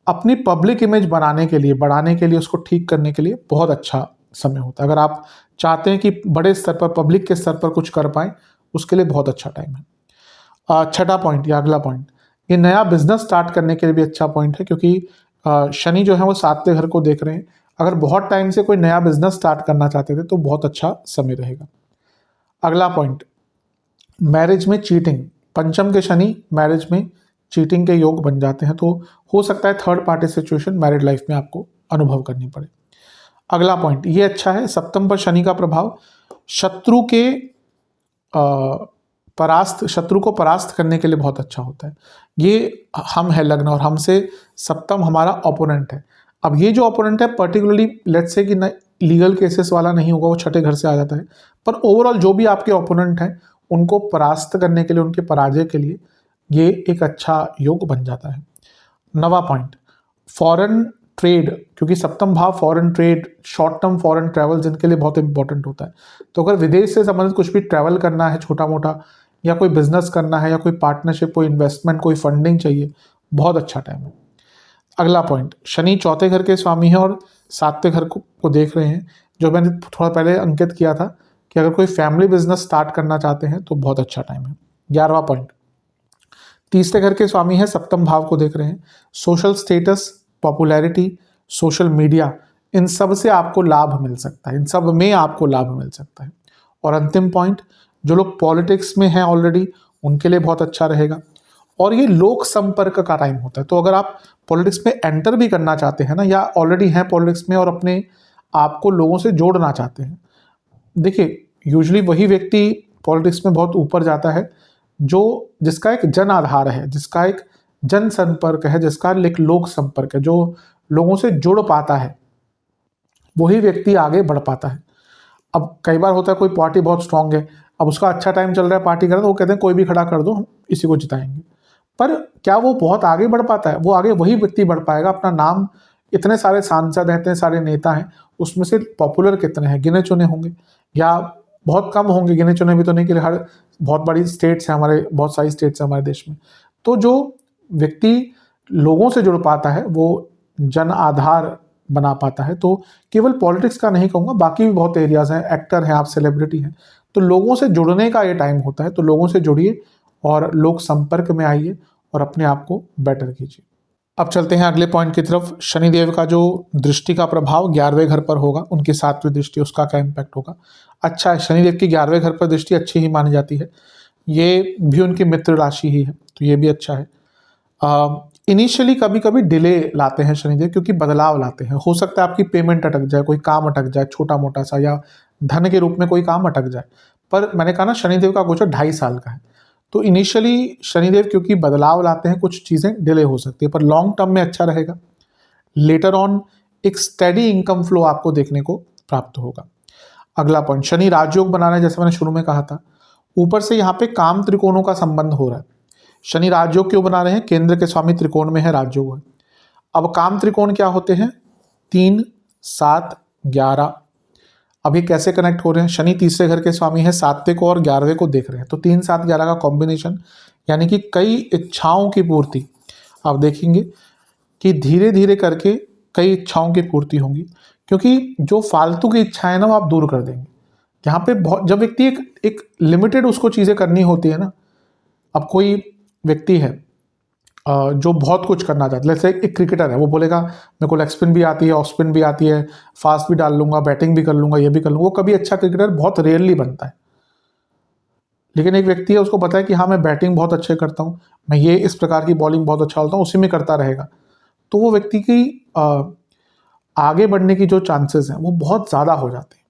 अपनी पब्लिक इमेज बनाने के लिए, बढ़ाने के लिए, उसको ठीक करने के लिए बहुत अच्छा समय होता है। अगर आप चाहते हैं कि बड़े स्तर पर, पब्लिक के स्तर पर कुछ कर पाएं, उसके लिए बहुत अच्छा टाइम है। छठा पॉइंट या अगला पॉइंट, ये नया बिजनेस स्टार्ट करने के लिए भी अच्छा पॉइंट है, क्योंकि शनि जो है वो 7वें घर को देख रहे हैं। अगर बहुत टाइम से कोई नया बिजनेस स्टार्ट करना चाहते थे तो बहुत अच्छा समय रहेगा। अगला पॉइंट, मैरिज में चीटिंग, पंचम के शनि मैरिज में चीटिंग के योग बन जाते हैं, तो हो सकता है third party situation married life में आपको अनुभव करनी पड़े। अगला पॉइंट ये अच्छा है, सप्तम पर शनि का प्रभाव शत्रु के शत्रु को परास्त करने के लिए बहुत अच्छा होता है। ये हम है लग्न और हमसे सप्तम हमारा ओपोनेंट है। अब ये जो ओपोनेंट है पर्टिकुलरली लेट्स से कि लीगल केसेस वाला नहीं होगा, वो छठे घर से आ जाता है, पर ओवरऑल जो भी आपके ओपोनेंट हैं उनको परास्त करने के लिए, उनके पराजय के लिए ये एक अच्छा योग बन जाता है। नवा पॉइंट, फॉरेन ट्रेड, क्योंकि सप्तम भाव foreign trade, short term foreign travel जिनके लिए बहुत इंपॉर्टेंट होता है। तो अगर विदेश से संबंधित कुछ भी ट्रैवल करना है छोटा मोटा, या कोई बिजनेस करना है, या कोई पार्टनरशिप, कोई इन्वेस्टमेंट, कोई फंडिंग चाहिए, बहुत अच्छा टाइम है। अगला पॉइंट, शनि चौथे घर के स्वामी हैं और 7वें घर को देख रहे हैं, जो मैंने थोड़ा पहले अंकित किया था कि अगर कोई फैमिली बिजनेस स्टार्ट करना चाहते हैं तो बहुत अच्छा टाइम है। 11वां पॉइंट, तीसरे घर के स्वामी हैं, सप्तम भाव को देख रहे हैं। Social status, popularity, social media, इन सब से आपको लाभ मिल सकता है, इन सब में आपको लाभ मिल सकता है। और अंतिम पॉइंट, जो लोग पॉलिटिक्स में हैं ऑलरेडी उनके लिए बहुत अच्छा रहेगा। और ये लोक संपर्क का टाइम होता है, तो अगर आप पॉलिटिक्स में एंटर भी करना चाहते हैं ना, या ऑलरेडी हैं पॉलिटिक्स में और अपने आप को लोगों से जोड़ना चाहते हैं, देखिए यूजुअली वही व्यक्ति पॉलिटिक्स में बहुत ऊपर जाता है जो जिसका एक जन आधार है, जिसका एक जन संपर्क है, जिसका एक लोक संपर्क है, जो लोगों से जुड़ पाता है, वही व्यक्ति आगे बढ़ पाता है। अब कई बार होता है कोई पार्टी बहुत स्ट्रांग है, अब उसका अच्छा टाइम चल रहा है पार्टी का, तो वो कहते हैं कोई भी खड़ा कर दो, हम इसी को जिताएंगे। पर क्या वो बहुत आगे बढ़ पाता है? वो आगे वही व्यक्ति बढ़ पाएगा, अपना नाम, इतने सारे सांसद हैं, इतने सारे नेता हैं, उसमें से पॉपुलर कितने हैं? गिने चुने होंगे या बहुत कम होंगे, गिने चुने भी तो नहीं, कि हर बहुत बड़ी स्टेट्स हैं हमारे, बहुत सारी स्टेट्स हैं हमारे देश में। तो जो व्यक्ति लोगों से जुड़ पाता है वो जन आधार बना पाता है। तो केवल पॉलिटिक्स का नहीं कहूँगा, बाकी भी बहुत एरियाज हैं, एक्टर हैं आप, सेलिब्रिटी हैं, तो लोगों से जुड़ने का ये टाइम होता है। तो लोगों से जुड़िए और लोक संपर्क में आइए और अपने आप को बेटर कीजिए। अब चलते हैं अगले पॉइंट की तरफ। शनिदेव का जो दृष्टि का प्रभाव 11वें घर पर होगा, उनकी 7वीं दृष्टि, उसका क्या इम्पैक्ट होगा? अच्छा है, शनिदेव की 11वें घर पर दृष्टि अच्छी ही मानी जाती है, ये भी उनकी मित्र राशि ही है, तो ये भी अच्छा है। इनिशियली कभी कभी डिले लाते हैं शनिदेव, क्योंकि बदलाव लाते हैं। हो सकता है आपकी पेमेंट अटक जाए, कोई काम अटक जाए छोटा मोटा सा, या धन के रूप में कोई काम अटक जाए। पर मैंने कहा ना शनिदेव का गोचर 2.5 साल का है, तो इनिशियली शनिदेव क्योंकि बदलाव लाते हैं, कुछ चीज़ें डिले हो सकती है, पर लॉन्ग टर्म में अच्छा रहेगा। लेटर ऑन एक स्टेडी इनकम फ्लो आपको देखने को प्राप्त होगा। अगला पॉइंट, शनि राजयोग बना रहे हैं, जैसे मैंने शुरू में कहा था। ऊपर से यहाँ पे काम त्रिकोणों का संबंध हो रहा है। शनि राजयोग क्यों बना रहे हैं? केंद्र के स्वामी त्रिकोण में है, राजयोग है। अब काम त्रिकोण क्या होते हैं? 3, 7, 11। अब ये कैसे कनेक्ट हो रहे हैं? शनि तीसरे घर के स्वामी है, 7वें को और 11वें को देख रहे हैं, तो 3, 7, 11 का कॉम्बिनेशन, यानी कि कई इच्छाओं की पूर्ति। आप देखेंगे कि धीरे धीरे करके कई इच्छाओं की पूर्ति होंगी, क्योंकि जो फालतू की इच्छाएं ना वो आप दूर कर देंगे। यहाँ पे बहुत, जब व्यक्ति एक लिमिटेड उसको चीज़ें करनी होती है ना, अब कोई व्यक्ति है जो बहुत कुछ करना चाहता है, जैसे एक क्रिकेटर है, वो बोलेगा मेरे को लेग स्पिन भी आती है, ऑफ स्पिन भी आती है, फास्ट भी डाल लूंगा, बैटिंग भी कर लूंगा, ये भी कर लूंगा, वो कभी अच्छा क्रिकेटर बहुत रेयरली बनता है। लेकिन एक व्यक्ति है, उसको पता है कि हाँ मैं बैटिंग बहुत अच्छे करता हूँ, मैं ये इस प्रकार की बॉलिंग बहुत अच्छा होता हूँ, उसी में करता रहेगा, तो वो व्यक्ति की आगे बढ़ने की जो चांसेस हैं वो बहुत ज़्यादा हो जाते हैं।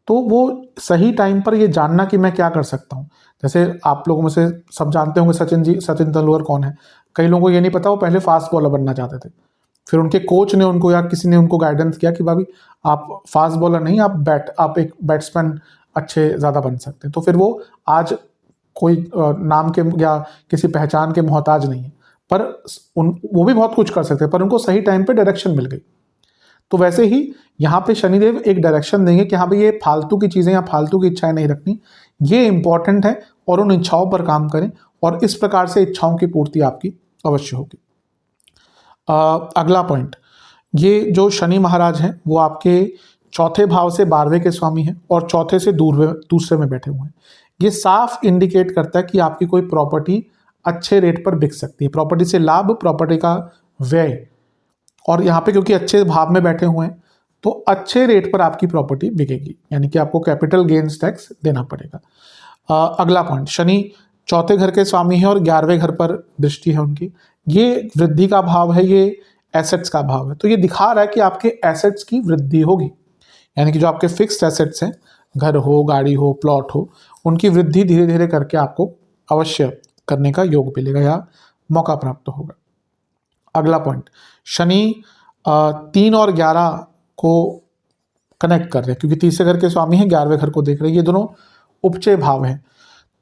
तो वो सही टाइम पर ये जानना कि मैं क्या कर सकता हूँ, जैसे आप लोगों में से सब जानते होंगे सचिन तेंदुलकर कौन है। कई लोगों को ये नहीं पता, वो पहले फास्ट बॉलर बनना चाहते थे, फिर उनके कोच ने उनको या किसी ने उनको गाइडेंस किया कि भाभी आप फास्ट बॉलर नहीं, आप एक बैट्समैन अच्छे ज़्यादा बन सकते हैं। तो फिर वो आज कोई नाम के या किसी पहचान के मोहताज नहीं है, पर वो भी बहुत कुछ कर सकते हैं, पर उनको सही टाइम पे डायरेक्शन मिल गई। तो वैसे ही यहाँ पे शनिदेव एक डायरेक्शन देंगे कि हाँ भाई ये फालतू की चीज़ें या फालतू की इच्छाएं नहीं रखनी, ये इंपॉर्टेंट है, और उन इच्छाओं पर काम करें, और इस प्रकार से इच्छाओं की पूर्ति आपकी अवश्य होगी। अगला पॉइंट, ये जो शनि महाराज हैं वो आपके चौथे भाव से 12वें के स्वामी हैं और चौथे से दूसरे में बैठे हुए हैं। ये साफ इंडिकेट करता है कि आपकी कोई प्रॉपर्टी अच्छे रेट पर बिक सकती है, प्रॉपर्टी से लाभ, प्रॉपर्टी का व्यय, और यहाँ पे क्योंकि अच्छे भाव में बैठे हुए हैं तो अच्छे रेट पर आपकी प्रॉपर्टी बिकेगी, यानी कि आपको कैपिटल गेन्स टैक्स देना पड़ेगा। अगला पॉइंट, शनि चौथे घर के स्वामी है और 11वें घर पर दृष्टि है उनकी, ये वृद्धि का भाव है, ये एसेट्स का भाव है, तो ये दिखा रहा है कि आपके एसेट्स की वृद्धि होगी, यानी कि जो आपके फिक्स्ड एसेट्स हैं, घर हो, गाड़ी हो, प्लॉट हो, उनकी वृद्धि धीरे धीरे करके आपको अवश्य करने का योग मिलेगा या मौका प्राप्त होगा। अगला पॉइंट, शनि 3 और 11 को कनेक्ट कर रहे हैं, क्योंकि तीसरे घर के स्वामी हैं, 11वें घर को देख रहे हैं, ये दोनों उपचय भाव हैं।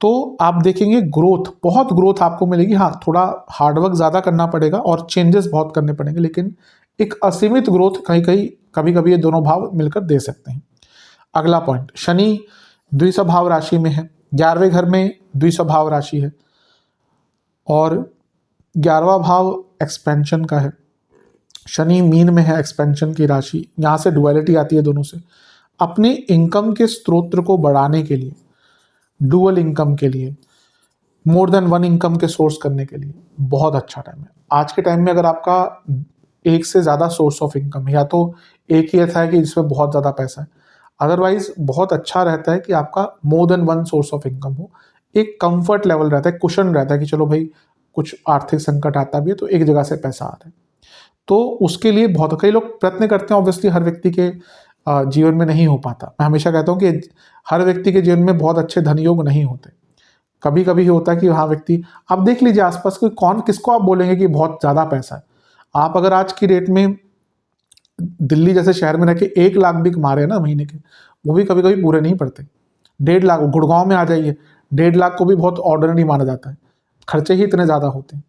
तो आप देखेंगे ग्रोथ, बहुत ग्रोथ आपको मिलेगी। हाँ, थोड़ा हार्डवर्क ज़्यादा करना पड़ेगा और चेंजेस बहुत करने पड़ेंगे, लेकिन एक असीमित ग्रोथ कभी कभी ये दोनों भाव मिलकर दे सकते हैं। अगला पॉइंट, शनि द्विस्वभाव राशि में है, 11वें घर में द्विस्वभाव राशि है, और 11वां भाव एक्सपेंशन का है, शनि मीन में है, एक्सपेंशन की राशि, यहाँ से डुअलिटी आती है दोनों से। अपने इनकम के स्रोत को बढ़ाने के लिए, डुअल इनकम के लिए, मोर देन वन इनकम के सोर्स करने के लिए बहुत अच्छा टाइम है। आज के टाइम में अगर आपका एक से ज़्यादा सोर्स ऑफ इनकम है, या तो एक ही ऐसा है कि जिसमें बहुत ज़्यादा पैसा है, अदरवाइज बहुत अच्छा रहता है कि आपका more than one source of income हो। एक कंफर्ट लेवल रहता है, कुशन रहता है कि चलो भाई कुछ आर्थिक संकट आता भी है तो एक जगह से पैसा आ रहा है, तो उसके लिए बहुत कई लोग प्रयत्न करते हैं। ऑब्वियसली हर व्यक्ति के जीवन में नहीं हो पाता। मैं हमेशा कहता हूँ कि हर व्यक्ति के जीवन में बहुत अच्छे धन योग नहीं होते, कभी कभी होता है कि हाँ व्यक्ति, आप देख लीजिए आसपास कोई कौन, किसको आप बोलेंगे कि बहुत ज़्यादा पैसा है। आप अगर आज की डेट में दिल्ली जैसे शहर में रह के 1 लाख भी कमा रहे हैं ना महीने के, वो भी कभी कभी पूरे नहीं पड़ते। 1.5 लाख, गुड़गांव में आ जाइए, 1.5 लाख को भी बहुत ऑर्डिनरी माना जाता है, खर्चे ही इतने ज़्यादा होते हैं।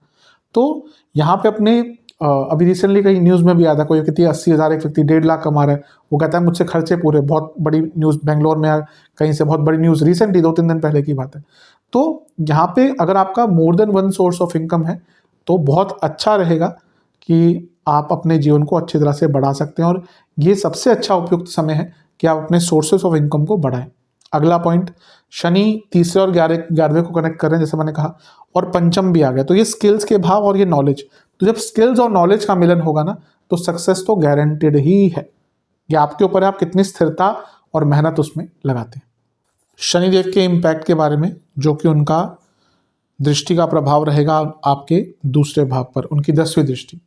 तो यहाँ पे अपने अभी रिसेंटली कहीं न्यूज़ में भी आया था, कोई व्यक्ति 80,000, एक व्यक्ति 1.5 लाख कमा रहा है, वो कहता है मुझसे खर्चे पूरे। बहुत बड़ी न्यूज़ बेंगलोर में, कहीं से बहुत बड़ी न्यूज़ रिसेंटली 2-3 दिन पहले की बात है। तो यहाँ पे अगर आपका more than one source of income है तो बहुत अच्छा रहेगा कि आप अपने जीवन को अच्छी तरह से बढ़ा सकते हैं, और ये सबसे अच्छा उपयुक्त समय है कि आप अपने सोर्सेस ऑफ इनकम को बढ़ाएं। अगला पॉइंट, शनि तीसरे और 11वें को कनेक्ट कर रहे हैं, जैसे मैंने कहा, और पंचम भी आ गया, तो ये स्किल्स के भाव और ये नॉलेज। तो जब स्किल्स और नॉलेज का मिलन होगा ना, तो सक्सेस तो गारंटेड ही है। ये आपके ऊपर है, आप कितनी स्थिरता और मेहनत उसमें लगाते हैं। शनिदेव के इम्पैक्ट के बारे में, जो कि उनका दृष्टि का प्रभाव रहेगा आपके दूसरे भाव पर, उनकी 10वीं दृष्टि।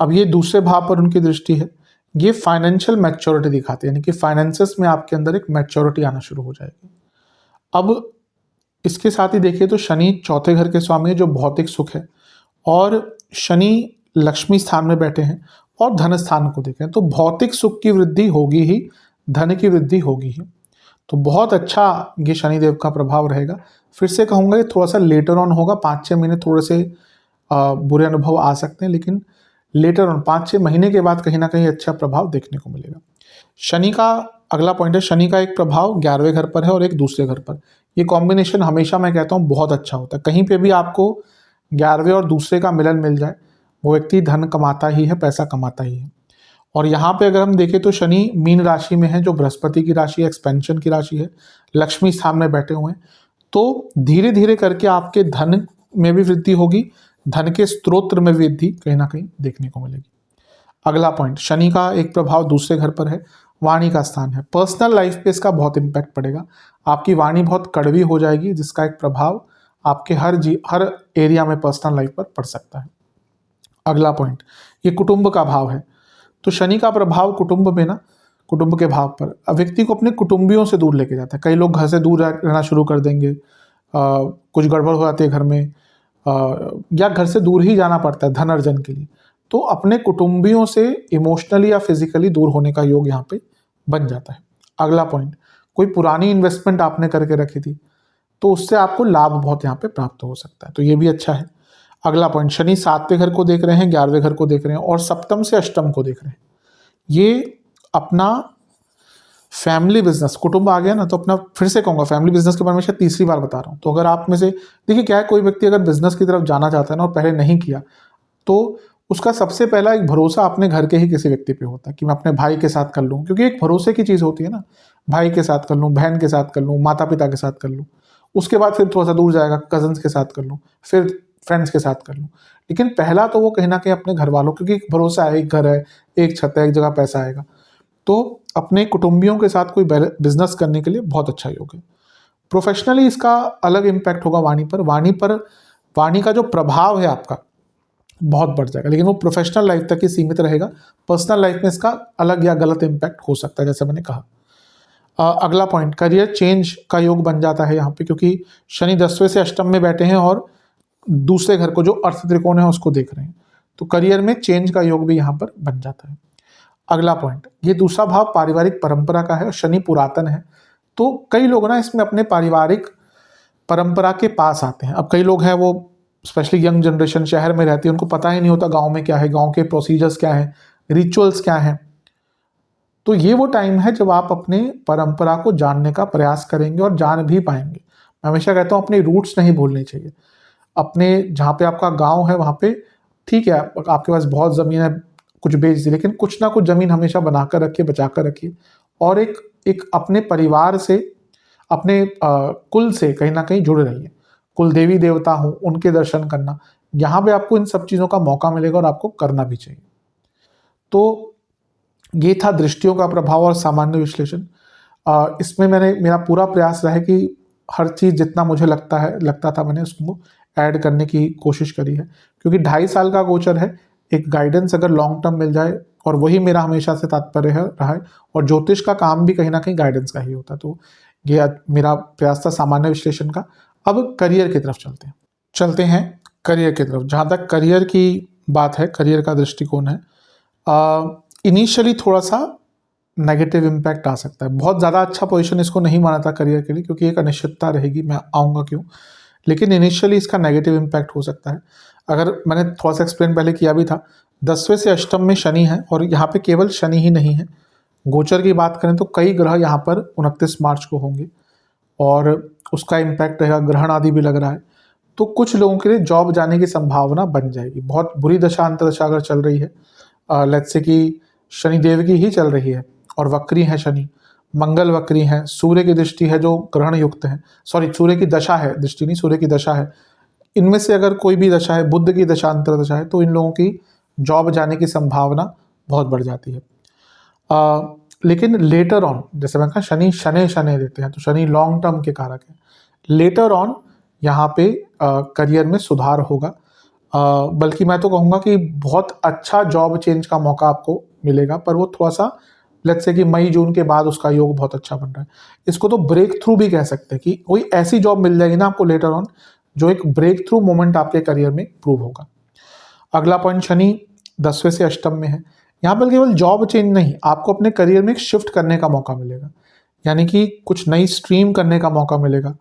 अब ये दूसरे भाव पर उनकी दृष्टि है, ये फाइनेंशियल मैच्योरिटी दिखाती है, यानी कि फाइनेंसेस में आपके अंदर एक मैच्योरिटी आना शुरू हो जाएगी। अब इसके साथ ही देखिए तो शनि चौथे घर के स्वामी है, जो भौतिक सुख है, और शनि लक्ष्मी स्थान में बैठे हैं और धन स्थान को देखें, तो भौतिक सुख की वृद्धि होगी ही, धन की वृद्धि होगी ही। तो बहुत अच्छा ये शनिदेव का प्रभाव रहेगा। फिर से कहूँगा, ये थोड़ा सा लेटर ऑन होगा, 5-6 महीने थोड़े से बुरे अनुभव आ सकते हैं, लेकिन लेटर ऑन 5-6 महीने के बाद कहीं ना कहीं अच्छा प्रभाव देखने को मिलेगा। शनि का अगला पॉइंट है, शनि का एक प्रभाव 11वें घर पर है और एक दूसरे घर पर। ये कॉम्बिनेशन हमेशा मैं कहता हूँ बहुत अच्छा होता है। कहीं पे भी आपको 11वें और दूसरे का मिलन मिल जाए, वो व्यक्ति धन कमाता ही है, पैसा कमाता ही है। और यहाँ पे अगर हम देखें तो शनि मीन राशि में है, जो बृहस्पति की राशि है, एक्सपेंशन की राशि है, लक्ष्मी स्थान में बैठे हुए हैं। तो धीरे धीरे करके आपके धन में भी वृद्धि होगी, धन के स्त्रोत्र में वृद्धि कहीं ना कहीं देखने को मिलेगी। अगला पॉइंट, शनि का एक प्रभाव दूसरे घर पर है, वाणी का स्थान है। पर्सनल लाइफ पे इसका बहुत इंपैक्ट पड़ेगा। आपकी वाणी बहुत कड़वी हो जाएगी, जिसका एक प्रभाव आपके हर एरिया में पर्सनल लाइफ पर पड़ सकता है। अगला पॉइंट, ये कुटुंब का भाव है। तो शनि का प्रभाव कुटुंब में ना, कुटुंब के भाव पर व्यक्ति को अपने कुटुंबियों से दूर लेके जाता है। कई लोग घर से दूर रहना शुरू कर देंगे, कुछ गड़बड़ हो जाती है घर में, या घर से दूर ही जाना पड़ता है धन अर्जन के लिए। तो अपने कुटुंबियों से इमोशनली या फिजिकली दूर होने का योग यहाँ पे बन जाता है। अगला पॉइंट, कोई पुरानी इन्वेस्टमेंट आपने करके रखी थी तो उससे आपको लाभ बहुत यहाँ पे प्राप्त हो सकता है, तो ये भी अच्छा है। अगला पॉइंट, शनि 7वें घर को देख रहे हैं, 11वें घर को देख रहे हैं और सप्तम से अष्टम को देख रहे हैं। ये अपना फैमिली बिजनेस, कुटुंब आ गया ना, तो अपना फिर से कहूँगा फैमिली बिजनेस के बारे में शायद तीसरी बार बता रहा हूँ। तो अगर आप में से देखिए क्या है, कोई व्यक्ति अगर बिजनेस की तरफ जाना चाहता है ना और पहले नहीं किया, तो उसका सबसे पहला एक भरोसा अपने घर के ही किसी व्यक्ति पे होता है कि मैं अपने भाई के साथ कर लूँ, क्योंकि एक भरोसे की चीज़ होती है ना, भाई के साथ कर लूँ, बहन के साथ कर लूँ, माता पिता के साथ कर लूँ, उसके बाद फिर थोड़ा सा दूर जाएगा, कजन्स के साथ कर लूँ, फिर फ्रेंड्स के साथ कर लूँ। लेकिन पहला तो वो कहीं ना कहीं अपने घर वालों, क्योंकि एक भरोसा है, एक घर है, एक छत है, एक जगह पैसा आएगा, तो अपने कुटुंबियों के साथ कोई बिजनेस करने के लिए बहुत अच्छा योग है। प्रोफेशनली इसका अलग इम्पैक्ट होगा वाणी का जो प्रभाव है आपका बहुत बढ़ जाएगा, लेकिन वो प्रोफेशनल लाइफ तक ही सीमित रहेगा। पर्सनल लाइफ में इसका अलग या गलत इम्पैक्ट हो सकता है, जैसे मैंने कहा। अगला पॉइंट, करियर चेंज का योग बन जाता है यहाँ पे, क्योंकि शनि 10वें से अष्टम में बैठे हैं और दूसरे घर को जो अर्थ त्रिकोण है उसको देख रहे हैं, तो करियर में चेंज का योग भी यहाँ पर बन जाता है। अगला पॉइंट, ये दूसरा भाव पारिवारिक परंपरा का है और शनि पुरातन है, तो कई लोग ना इसमें अपने पारिवारिक परंपरा के पास आते हैं। अब कई लोग हैं वो स्पेशली यंग जनरेशन शहर में रहती है, उनको पता ही नहीं होता गांव में क्या है, गांव के प्रोसीजर्स क्या है, रिचुअल्स क्या हैं। तो ये वो टाइम है जब आप अपने परंपरा को जानने का प्रयास करेंगे और जान भी पाएंगे। मैं हमेशा कहता हूँ अपनी रूट्स नहीं भूलनी चाहिए। अपने जहाँ पे आपका गांव है वहाँ पे ठीक है, आपके पास बहुत ज़मीन है, कुछ बेच दी, लेकिन कुछ ना कुछ ज़मीन हमेशा बनाकर रखिए, बचा कर रखिए, और एक अपने परिवार से, अपने कुल से कहीं ना कहीं जुड़े रहिए। कुल देवी देवता हो, उनके दर्शन करना, यहाँ पे आपको इन सब चीज़ों का मौका मिलेगा और आपको करना भी चाहिए। तो ये था दृष्टियों का प्रभाव और सामान्य विश्लेषण। इसमें मेरा पूरा प्रयास रहा है कि हर चीज़ जितना मुझे लगता था मैंने उसको ऐड करने की कोशिश करी है, क्योंकि 2.5 साल का गोचर है। एक गाइडेंस अगर लॉन्ग टर्म मिल जाए, और वही मेरा हमेशा से तात्पर्य रहा है, और ज्योतिष का काम भी कहीं ना कहीं गाइडेंस का ही होता है। तो ये मेरा प्रयास था सामान्य विश्लेषण का। अब करियर की तरफ चलते हैं करियर की तरफ। जहाँ तक करियर की बात है, करियर का दृष्टिकोण है, इनिशियली थोड़ा सा नेगेटिव इम्पैक्ट आ सकता है। बहुत ज़्यादा अच्छा पोजीशन इसको नहीं माना था करियर के लिए, क्योंकि एक अनिश्चितता रहेगी, मैं आऊँगा क्यों, लेकिन इनिशियली इसका नेगेटिव इम्पैक्ट हो सकता है। अगर मैंने थोड़ा सा एक्सप्लेन पहले किया भी था, 10वें से अष्टम में शनि है, और यहाँ पे केवल शनि ही नहीं है, गोचर की बात करें तो कई ग्रह यहाँ पर 29 मार्च को होंगे और उसका इम्पैक्ट रहेगा, ग्रहण आदि भी लग रहा है। तो कुछ लोगों के लिए जॉब जाने की संभावना बन जाएगी। बहुत बुरी दशा अंतरदशा अगर चल रही है, लेट्स से कि शनिदेव की ही चल रही है और वक्री है शनि, मंगल वक्री है, सूर्य की दृष्टि है जो ग्रहण युक्त है, सॉरी सूर्य की दशा है, दृष्टि नहीं, सूर्य की दशा है। इनमें से अगर कोई भी दशा है, बुध की दशा अंतरदशा है, तो इन लोगों की जॉब जाने की संभावना बहुत बढ़ जाती है। लेकिन लेटर ऑन, जैसे मैं कहा शनि शनि देते हैं, तो शनि लॉन्ग टर्म के कारक है। लेटर ऑन यहाँ पे करियर में सुधार होगा, बल्कि मैं तो कहूँगा कि बहुत अच्छा जॉब चेंज का मौका आपको मिलेगा, पर वो थोड़ा सा लेट्स से कि मई जून के बाद उसका योग बहुत अच्छा बन रहा है। इसको तो ब्रेक थ्रू भी कह सकते हैं, कि कोई ऐसी जॉब मिल जाएगी ना आपको लेटर ऑन, जो एक ब्रेक थ्रू मोमेंट आपके करियर में प्रूव होगा। अगला पॉइंट, शनि 10वें से अष्टम में है। यहाँ पर केवल जॉब चेंज नहीं, आपको अपने करियर में एक शिफ्ट करने का मौका मिलेगा, यानी कि कुछ नई स्ट्रीम करने का मौका मिलेगा।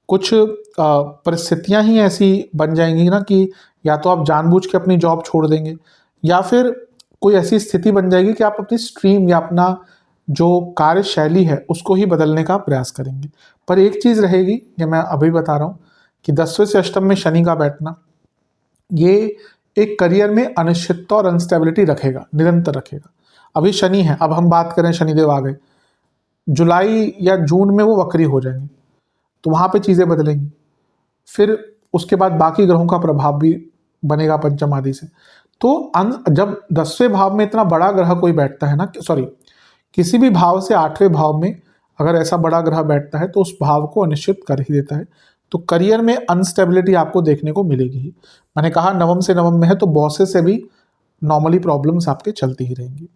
कुछ परिस्थितियाँ ही ऐसी बन जाएंगी ना कि या तो आप जानबूझ के अपनी जॉब छोड़ देंगे, या फिर कोई ऐसी स्थिति बन जाएगी कि आप अपनी स्ट्रीम या अपना जो कार्यशैली है उसको ही बदलने का प्रयास करेंगे। पर एक चीज़ रहेगी, ये मैं अभी बता रहा हूँ, कि 10वें से अष्टम में शनि का बैठना ये एक करियर में अनिश्चितता और अनस्टेबिलिटी रखेगा, निरंतर रखेगा। अभी शनि है, अब हम बात करें शनिदेव आ गए, जुलाई या जून में वो वक्री हो जाएंगे, तो वहाँ पे चीज़ें बदलेंगी। फिर उसके बाद बाकी ग्रहों का प्रभाव भी बनेगा पंचम आदि से। तो जब 10वें भाव में इतना बड़ा ग्रह कोई बैठता है ना, सॉरी, किसी भी भाव से 8वें भाव में अगर ऐसा बड़ा ग्रह बैठता है तो उस भाव को अनिश्चित कर ही देता है। तो करियर में अनस्टेबिलिटी आपको देखने को मिलेगी ही। मैंने कहा नवम से नवम में है तो बॉसेस से भी नॉर्मली प्रॉब्लम्स आपके चलती ही रहेंगी।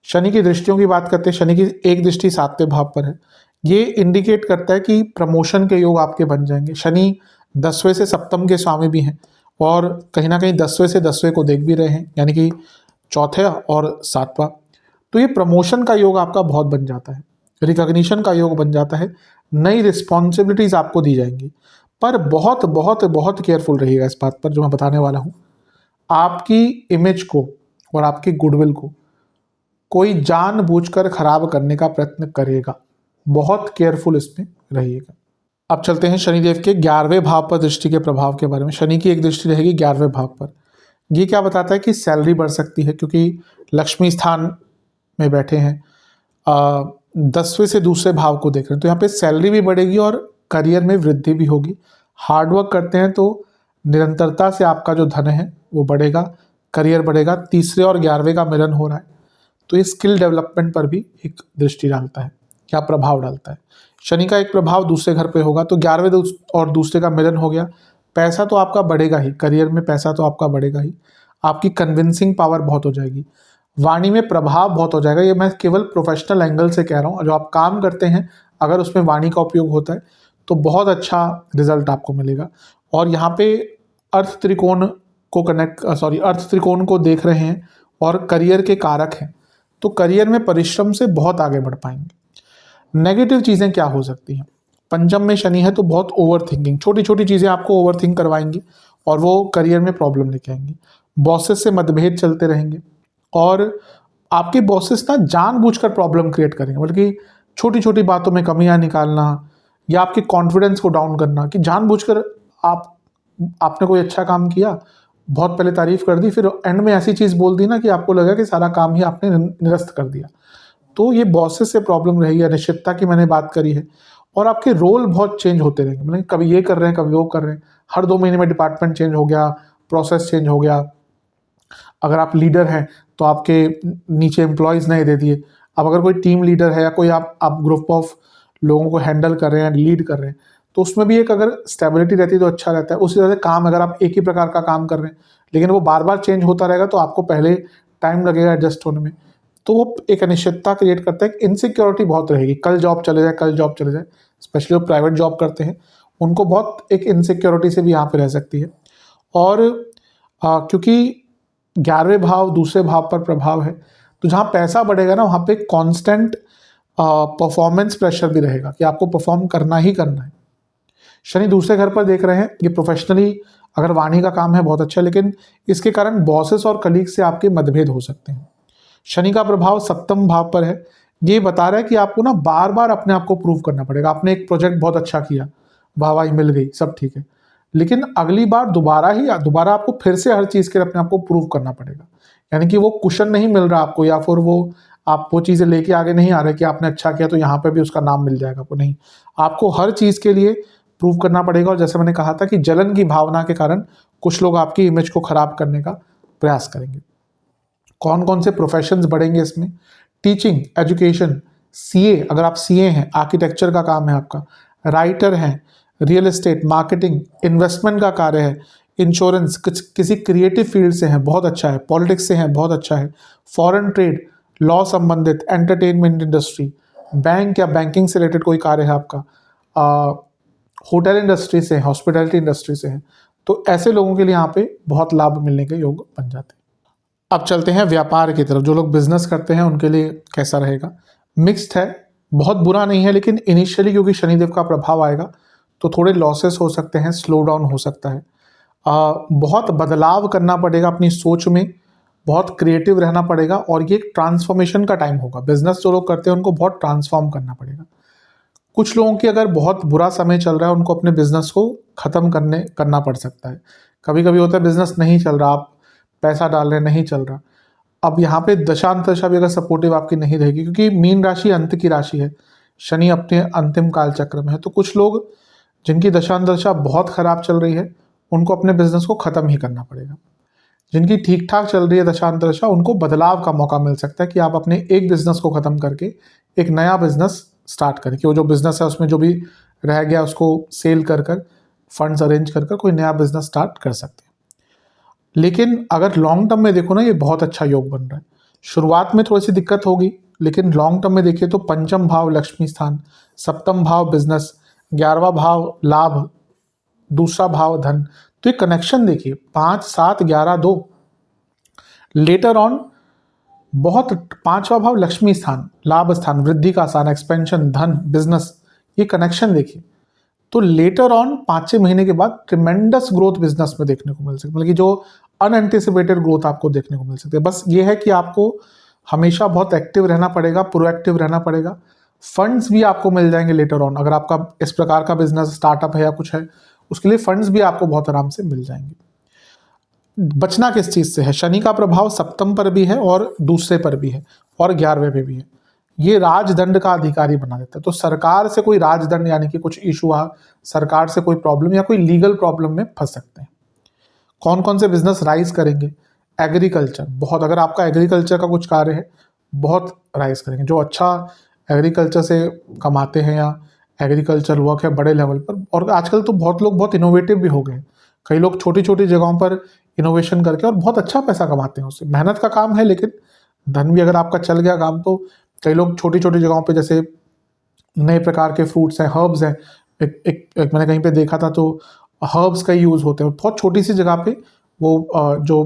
शनि की दृष्टियों की बात करते हैं। शनि की एक दृष्टि 7वें भाव पर है। ये इंडिकेट करता है कि प्रमोशन के योग आपके बन जाएंगे। शनि 10वें से सप्तम के स्वामी भी हैं और कहीं ना कहीं 10वें से 10वें को देख भी रहे हैं, यानी कि चौथा और 7वां। तो ये प्रमोशन का योग आपका बहुत बन जाता है, रिकॉग्निशन का योग बन जाता है, नई रिस्पॉन्सिबिलिटीज आपको दी जाएंगी। पर बहुत बहुत बहुत केयरफुल रहिएगा इस बात पर जो मैं बताने वाला हूँ। आपकी इमेज को और आपकी गुडविल को कोई जानबूझकर खराब करने का प्रयत्न करेगा, बहुत केयरफुल इसमें रहिएगा। अब चलते हैं शनिदेव के 11वें भाव पर दृष्टि के प्रभाव के बारे में। शनि की एक दृष्टि रहेगी 11वें भाव पर। ये क्या बताता है कि सैलरी बढ़ सकती है, क्योंकि लक्ष्मी स्थान में बैठे हैं, 10वें से दूसरे भाव को देख रहे हैं, तो यहाँ पे सैलरी भी बढ़ेगी और करियर में वृद्धि भी होगी। हार्डवर्क करते हैं तो निरंतरता से आपका जो धन है वो बढ़ेगा, करियर बढ़ेगा। 3रे और 11वें का मिलन हो रहा है तो ये स्किल डेवलपमेंट पर भी एक दृष्टि डालता है, क्या प्रभाव डालता है। शनि का एक प्रभाव दूसरे घर पे होगा तो 11वें और दूसरे का मिलन हो गया। पैसा तो आपका बढ़ेगा ही, करियर में पैसा तो आपका बढ़ेगा ही। आपकी कन्विंसिंग पावर बहुत हो जाएगी, वाणी में प्रभाव बहुत हो जाएगा। ये मैं केवल प्रोफेशनल एंगल से कह रहा हूँ। जो आप काम करते हैं अगर उसमें वाणी का उपयोग होता है तो बहुत अच्छा रिजल्ट आपको मिलेगा। और यहाँ पे अर्थ त्रिकोण को देख रहे हैं और करियर के कारक हैं, तो करियर में परिश्रम से बहुत आगे बढ़ पाएंगे। नेगेटिव चीज़ें क्या हो सकती हैं? पंचम में शनि है तो बहुत ओवर थिंकिंग, छोटी छोटी चीज़ें आपको ओवर थिंक करवाएंगी और वो करियर में प्रॉब्लम लेके आएंगी। बॉसेस से मतभेद चलते रहेंगे और आपके बॉसेस ना जानबूझकर प्रॉब्लम क्रिएट करेंगे, बल्कि छोटी छोटी बातों में कमियां निकालना या आपके कॉन्फिडेंस को डाउन करना, कि जानबूझकर आपने कोई अच्छा काम किया, बहुत पहले तारीफ कर दी, फिर एंड में ऐसी चीज़ बोल दी ना कि आपको लगा कि सारा काम ही आपने निरस्त कर दिया। तो ये बॉसेस से प्रॉब्लम रहेगी। अनिश्चितता की मैंने बात करी है। और आपके रोल बहुत चेंज होते रहेंगे, मतलब कभी ये कर रहे हैं कभी वो कर रहे हैं, हर 2 महीने में डिपार्टमेंट चेंज हो गया, प्रोसेस चेंज हो गया। अगर आप लीडर हैं तो आपके नीचे एम्प्लॉयज़ नहीं दे दिए। अब अगर कोई टीम लीडर है या कोई आप ग्रुप ऑफ लोगों को हैंडल कर रहे हैं, लीड कर रहे हैं, तो उसमें भी एक अगर स्टेबिलिटी रहती है तो अच्छा रहता है। उसी तरह से काम, अगर आप एक ही प्रकार का काम कर रहे हैं लेकिन वो बार बार चेंज होता रहेगा तो आपको पहले टाइम लगेगा एडजस्ट होने में, तो वो एक अनिश्चितता क्रिएट करता है। इनसिक्योरिटी बहुत रहेगी, कल जॉब चले जाए, कल जॉब चले जाए। स्पेशली जो प्राइवेट जॉब करते हैं उनको बहुत एक इनसिक्योरिटी से भी यहाँ पे रह सकती है। और क्योंकि 11वें भाव दूसरे भाव पर प्रभाव है तो जहाँ पैसा बढ़ेगा ना वहाँ पे कांस्टेंट परफॉर्मेंस प्रेशर भी रहेगा कि आपको परफॉर्म करना ही करना है। शनि दूसरे घर पर देख रहे हैं, ये प्रोफेशनली अगर वाणी का काम है बहुत अच्छा, लेकिन इसके कारण बॉसेस और कलीग से आपके मतभेद हो सकते हैं। शनि का प्रभाव 7वें भाव पर है। ये बता रहा है कि आपको ना बार बार अपने आप को प्रूव करना पड़ेगा। आपने एक प्रोजेक्ट बहुत अच्छा किया, वाहवाही मिल गई, सब ठीक है, लेकिन अगली बार दोबारा आपको फिर से हर चीज़ के लिए अपने आप को प्रूव करना पड़ेगा। यानी कि वो कुशन नहीं मिल रहा आपको, या फिर आप वो चीज़ें लेके आगे नहीं आ रहे कि आपने अच्छा किया तो यहाँ पे भी उसका नाम मिल जाएगा आपको, नहीं, आपको हर चीज़ के लिए प्रूव करना पड़ेगा। और जैसे मैंने कहा था कि जलन की भावना के कारण कुछ लोग आपकी इमेज को खराब करने का प्रयास करेंगे। कौन कौन से प्रोफेशंस बढ़ेंगे इसमें? टीचिंग, एजुकेशन, सीए, अगर आप सीए हैं, आर्किटेक्चर का काम है आपका, राइटर हैं, रियल एस्टेट, मार्केटिंग, इन्वेस्टमेंट का कार्य है, इंश्योरेंस, किसी क्रिएटिव फील्ड से हैं, बहुत अच्छा है, पॉलिटिक्स से हैं, बहुत अच्छा है, फॉरेन ट्रेड, लॉ संबंधित, एंटरटेनमेंट इंडस्ट्री, बैंक या बैंकिंग से रिलेटेड कोई कार्य है आपका, होटल इंडस्ट्री से, हॉस्पिटैलिटी इंडस्ट्री से हैं, तो ऐसे लोगों के लिए यहाँ पे बहुत लाभ मिलने के योग बन जाते हैं। अब चलते हैं व्यापार की तरफ। जो लोग बिजनेस करते हैं उनके लिए कैसा रहेगा? मिक्स्ड है, बहुत बुरा नहीं है, लेकिन इनिशियली क्योंकि शनिदेव का प्रभाव आएगा तो थोड़े लॉसेस हो सकते हैं, स्लो डाउन हो सकता है। बहुत बदलाव करना पड़ेगा अपनी सोच में, बहुत क्रिएटिव रहना पड़ेगा और ये एक ट्रांसफॉर्मेशन का टाइम होगा। बिजनेस जो लोग करते हैं उनको बहुत ट्रांसफॉर्म करना पड़ेगा। कुछ लोगों की अगर बहुत बुरा समय चल रहा है उनको अपने बिजनेस को ख़त्म करना पड़ सकता है। कभी कभी होता है बिजनेस नहीं चल रहा, आप पैसा डाल रहे नहीं चल रहा। अब यहाँ पे दशा भी अगर सपोर्टिव आपकी नहीं रहेगी, क्योंकि मीन राशि अंत की राशि है, शनि अपने अंतिम काल चक्र में है, तो कुछ लोग जिनकी दशा बहुत खराब चल रही है उनको अपने बिजनेस को ख़त्म ही करना पड़ेगा। जिनकी ठीक ठाक चल रही है दशा अंतरदशा, उनको बदलाव का मौका मिल सकता है कि आप अपने एक बिजनेस को ख़त्म करके एक नया बिजनेस स्टार्ट करें, कि वो जो बिजनेस है उसमें जो भी रह गया उसको सेल कर कर फंड्स अरेंज कर कर कोई नया बिजनेस स्टार्ट कर सकते हैं। लेकिन अगर लॉन्ग टर्म में देखो ना, ये बहुत अच्छा योग बन रहा है। शुरुआत में थोड़ी सी दिक्कत होगी, लेकिन लॉन्ग टर्म में देखिए तो पंचम भाव लक्ष्मी स्थान, सप्तम भाव बिजनेस, 11वां भाव लाभ, दूसरा भाव धन, तो ये कनेक्शन देखिए 5, 7, 11, 2 लेटर ऑन बहुत। 5वां भाव लक्ष्मी स्थान, लाभ स्थान, वृद्धि का स्थान, एक्सपेंशन, धन, बिजनेस, ये कनेक्शन देखिए। तो लेटर ऑन 5-6 महीने के बाद ट्रिमेंडस ग्रोथ बिजनेस में देखने को मिल सकती है, मतलब कि जो अनएंटिसिपेटेड ग्रोथ आपको देखने को मिल सकती है। बस ये है कि आपको हमेशा बहुत एक्टिव रहना पड़ेगा, प्रोएक्टिव रहना पड़ेगा। फंड्स भी आपको मिल जाएंगे लेटर ऑन, अगर आपका इस प्रकार का बिजनेस स्टार्टअप है या कुछ है, उसके लिए फंड्स भी आपको बहुत आराम से मिल जाएंगे। बचना किस चीज से है? शनि का प्रभाव सप्तम पर भी है और दूसरे पर भी है और 11वें पे भी है। ये राजदंड का अधिकारी बना देता है। तो सरकार से कोई राजदंड यानी कि कुछ इशू आ, सरकार से कोई प्रॉब्लम या कोई लीगल प्रॉब्लम में फंस सकते हैं। कौन कौन से बिजनेस राइज करेंगे? एग्रीकल्चर, बहुत, अगर आपका एग्रीकल्चर का कुछ कार्य है, बहुत राइज करेंगे। जो अच्छा एग्रीकल्चर से कमाते हैं या एग्रीकल्चर वर्क है बड़े लेवल पर, और आजकल तो बहुत लोग बहुत इनोवेटिव भी हो गए। कई लोग छोटी छोटी जगहों पर इनोवेशन करके और बहुत अच्छा पैसा कमाते हैं उससे। मेहनत का काम है, लेकिन धन भी अगर आपका चल गया काम, तो कई लोग छोटी छोटी जगहों पे जैसे नए प्रकार के फ्रूट्स हैं, हर्ब्स हैं, एक मैंने कहीं पे देखा था, तो हर्ब्स का यूज़ होते हैं बहुत छोटी सी जगह पे। वो जो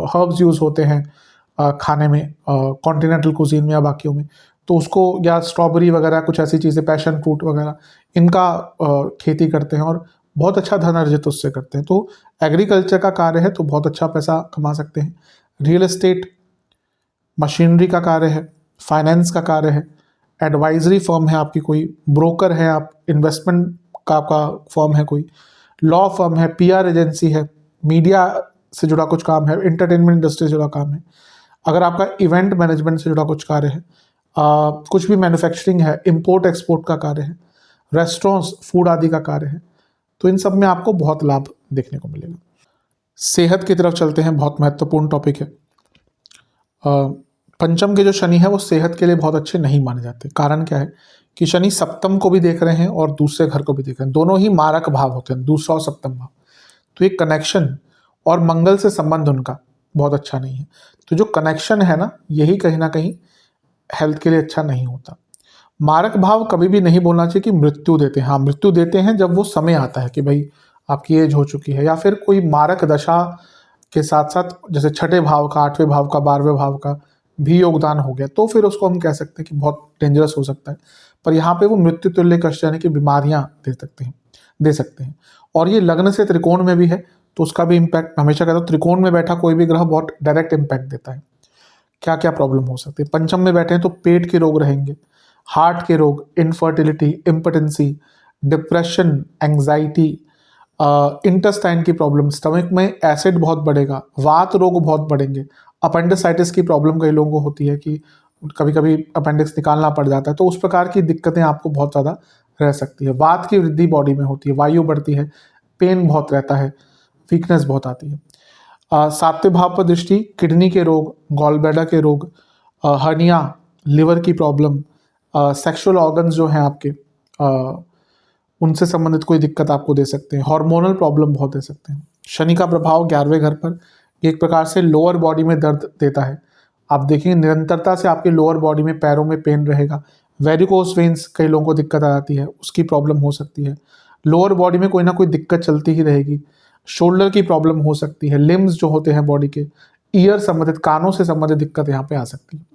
हर्ब्स यूज़ होते हैं खाने में, कॉन्टिनेंटल कुजीन में या बाकियों में, तो उसको, या स्ट्रॉबेरी वगैरह कुछ ऐसी चीज़ें, पैशन फ्रूट वगैरह, इनका खेती करते हैं और बहुत अच्छा धन अर्जित उससे करते हैं। तो एग्रीकल्चर का कार्य है तो बहुत अच्छा पैसा कमा सकते हैं। रियल एस्टेट, मशीनरी का कार्य है, फाइनेंस का कार्य है, एडवाइजरी फर्म है आपकी कोई, ब्रोकर है आप, इन्वेस्टमेंट का आपका फर्म है कोई, लॉ फर्म है, पीआर एजेंसी है, मीडिया से जुड़ा कुछ काम है, एंटरटेनमेंट इंडस्ट्री से जुड़ा काम है, अगर आपका इवेंट मैनेजमेंट से जुड़ा कुछ कार्य है, कुछ भी मैन्युफैक्चरिंग है, इंपोर्ट एक्सपोर्ट का कार्य है, रेस्टोरेंट्स, फूड आदि का कार्य है, तो इन सब में आपको बहुत लाभ देखने को मिलेगा। सेहत की तरफ चलते हैं, बहुत महत्वपूर्ण टॉपिक है। पंचम के जो शनि है वो सेहत के लिए बहुत अच्छे नहीं माने जाते। कारण क्या है कि शनि सप्तम को भी देख रहे हैं और दूसरे घर को भी देख रहे हैं, दोनों ही मारक भाव होते हैं, दूसरा और सप्तम भाव। तो ये कनेक्शन और मंगल से संबंध उनका बहुत अच्छा नहीं है। तो जो कनेक्शन है ना, यही कहीं ना कहीं हेल्थ के लिए अच्छा नहीं होता। मारक भाव कभी भी नहीं बोलना चाहिए कि मृत्यु देते हैं। हाँ, मृत्यु देते हैं जब वो समय आता है कि भाई आपकी एज हो चुकी है, या फिर कोई मारक दशा के साथ साथ जैसे छठे भाव का, 8वें भाव का, 12वें भाव का भी योगदान हो गया, तो फिर उसको हम कह सकते हैं कि बहुत डेंजरस हो सकता है। पर यहाँ पे वो मृत्यु तुल्य कष्ट यानी कि बीमारियां दे सकते हैं। और ये लग्न से त्रिकोण में भी है, तो उसका भी इम्पैक्ट, हमेशा कहता हूँ त्रिकोण में बैठा कोई भी ग्रह बहुत डायरेक्ट इम्पैक्ट देता है। क्या क्या प्रॉब्लम हो सकती है? पंचम में बैठे हैं तो पेट के रोग रहेंगे, हार्ट के रोग, infertility, impotency, depression, anxiety, intestine की प्रॉब्लम, स्टमक में एसिड बहुत बढ़ेगा, वात रोग बहुत बढ़ेंगे, अपेंडिसाइटिस की प्रॉब्लम कई लोगों को होती है कि कभी कभी अपेंडिक्स निकालना पड़ जाता है, तो उस प्रकार की दिक्कतें आपको बहुत ज़्यादा रह सकती है। वात की वृद्धि बॉडी में होती है, वायु बढ़ती है, पेन बहुत रहता है, वीकनेस बहुत आती है। 7वें भाव पर दृष्टि, किडनी के रोग, गॉलब्लैडर के रोग, हर्निया, लिवर की प्रॉब्लम, सेक्सुअल ऑर्गन्स जो हैं आपके, उनसे संबंधित कोई दिक्कत आपको दे सकते हैं। हार्मोनल प्रॉब्लम बहुत दे सकते हैं। शनि का प्रभाव 11वें घर पर एक प्रकार से लोअर बॉडी में दर्द देता है। आप देखेंगे निरंतरता से आपके लोअर बॉडी में, पैरों में पेन रहेगा। वेरिकोस वेन्स कई लोगों को दिक्कत आ जाती है, उसकी प्रॉब्लम हो सकती है। लोअर बॉडी में कोई ना कोई दिक्कत चलती ही रहेगी। शोल्डर की प्रॉब्लम हो सकती है। लिम्स जो होते हैं बॉडी के, ईयर संबंधित, कानों से संबंधित दिक्कत यहाँ पे आ सकती है।